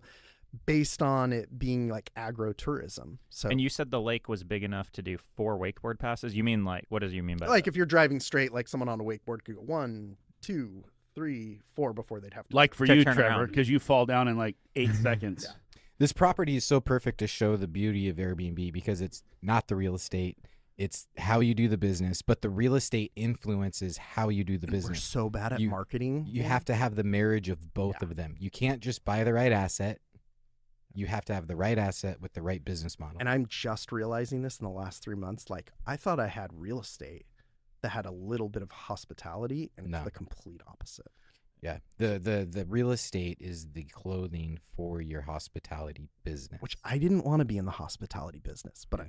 based on it being like agro-tourism. So, And you said the lake was big enough to do 4 wakeboard passes? You mean like, what do you mean by like that? if you're driving straight, like someone on a wakeboard could go 1, 2, 3, 4 before they'd have to. Like for To you, turn Trevor, around. because you fall down in like 8 seconds. Yeah. This property is so perfect to show the beauty of Airbnb because it's not the real estate. It's how you do the business, but the real estate influences how you do the We're business. so bad at You- marketing. You have to have the marriage of both Yeah. of them. You can't just buy the right asset. You have to have the right asset with the right business model. And I'm just realizing this in the last 3 months. Like, I thought I had real estate that had a little bit of hospitality, and No. it's the complete opposite. Yeah, the real estate is the clothing for your hospitality business. Which I didn't want to be in the hospitality business, but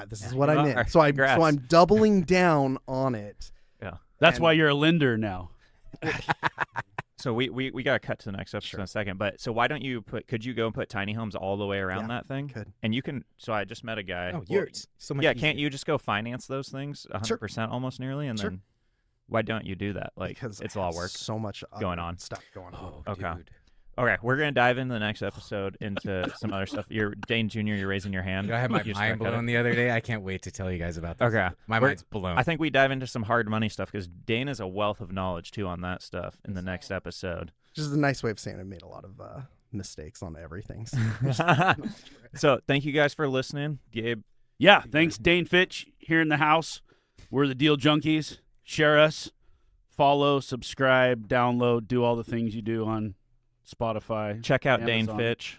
this is Yeah, what you I'm are. in. So Congrats. I'm doubling down on it. Yeah. That's And- why you're a lender now. So we got to cut to the next episode Sure. in a second. But so why don't you could you go and put tiny homes all the way around Yeah, that thing? could. And you can, so I just met a guy. Oh, well, yurts. So much Yeah, easier. can't you just go finance those things 100% almost nearly? And Sure. then why don't you do that? Like, Because it's I a lot have of work. So much going other on. Stuff going on. Oh, Okay. dude. Okay, we're going to dive into the next episode into some other stuff. You're Dane Jr., you're raising your hand. You know, I had my You just mind got cut blown it. the other day. I can't wait to tell you guys about this. Okay. My We're- mind's blown. I think we dive into some hard money stuff because Dane is a wealth of knowledge, too, on that stuff in the next episode. Just a nice way of saying I made a lot of mistakes on everything. So thank you guys for listening. Gabe, Yeah, thanks, Dane Fitch, here in the house. We're the Deal Junkies. Share us, follow, subscribe, download, do all the things you do on Spotify. check out Amazon. Dane Fitch.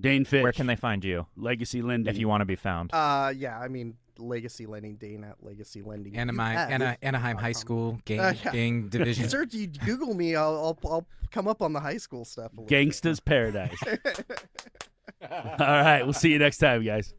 Dane Fitch. Where can they find you Legacy Lending. if you want to be found? Yeah, I mean, Legacy Lending, Dane at Legacy Lending. Anaheim High School gang Yeah. division. Sir, if you Google me, I'll come up on the high school stuff. A little bit. Gangsta's Paradise. All right, we'll see you next time, guys.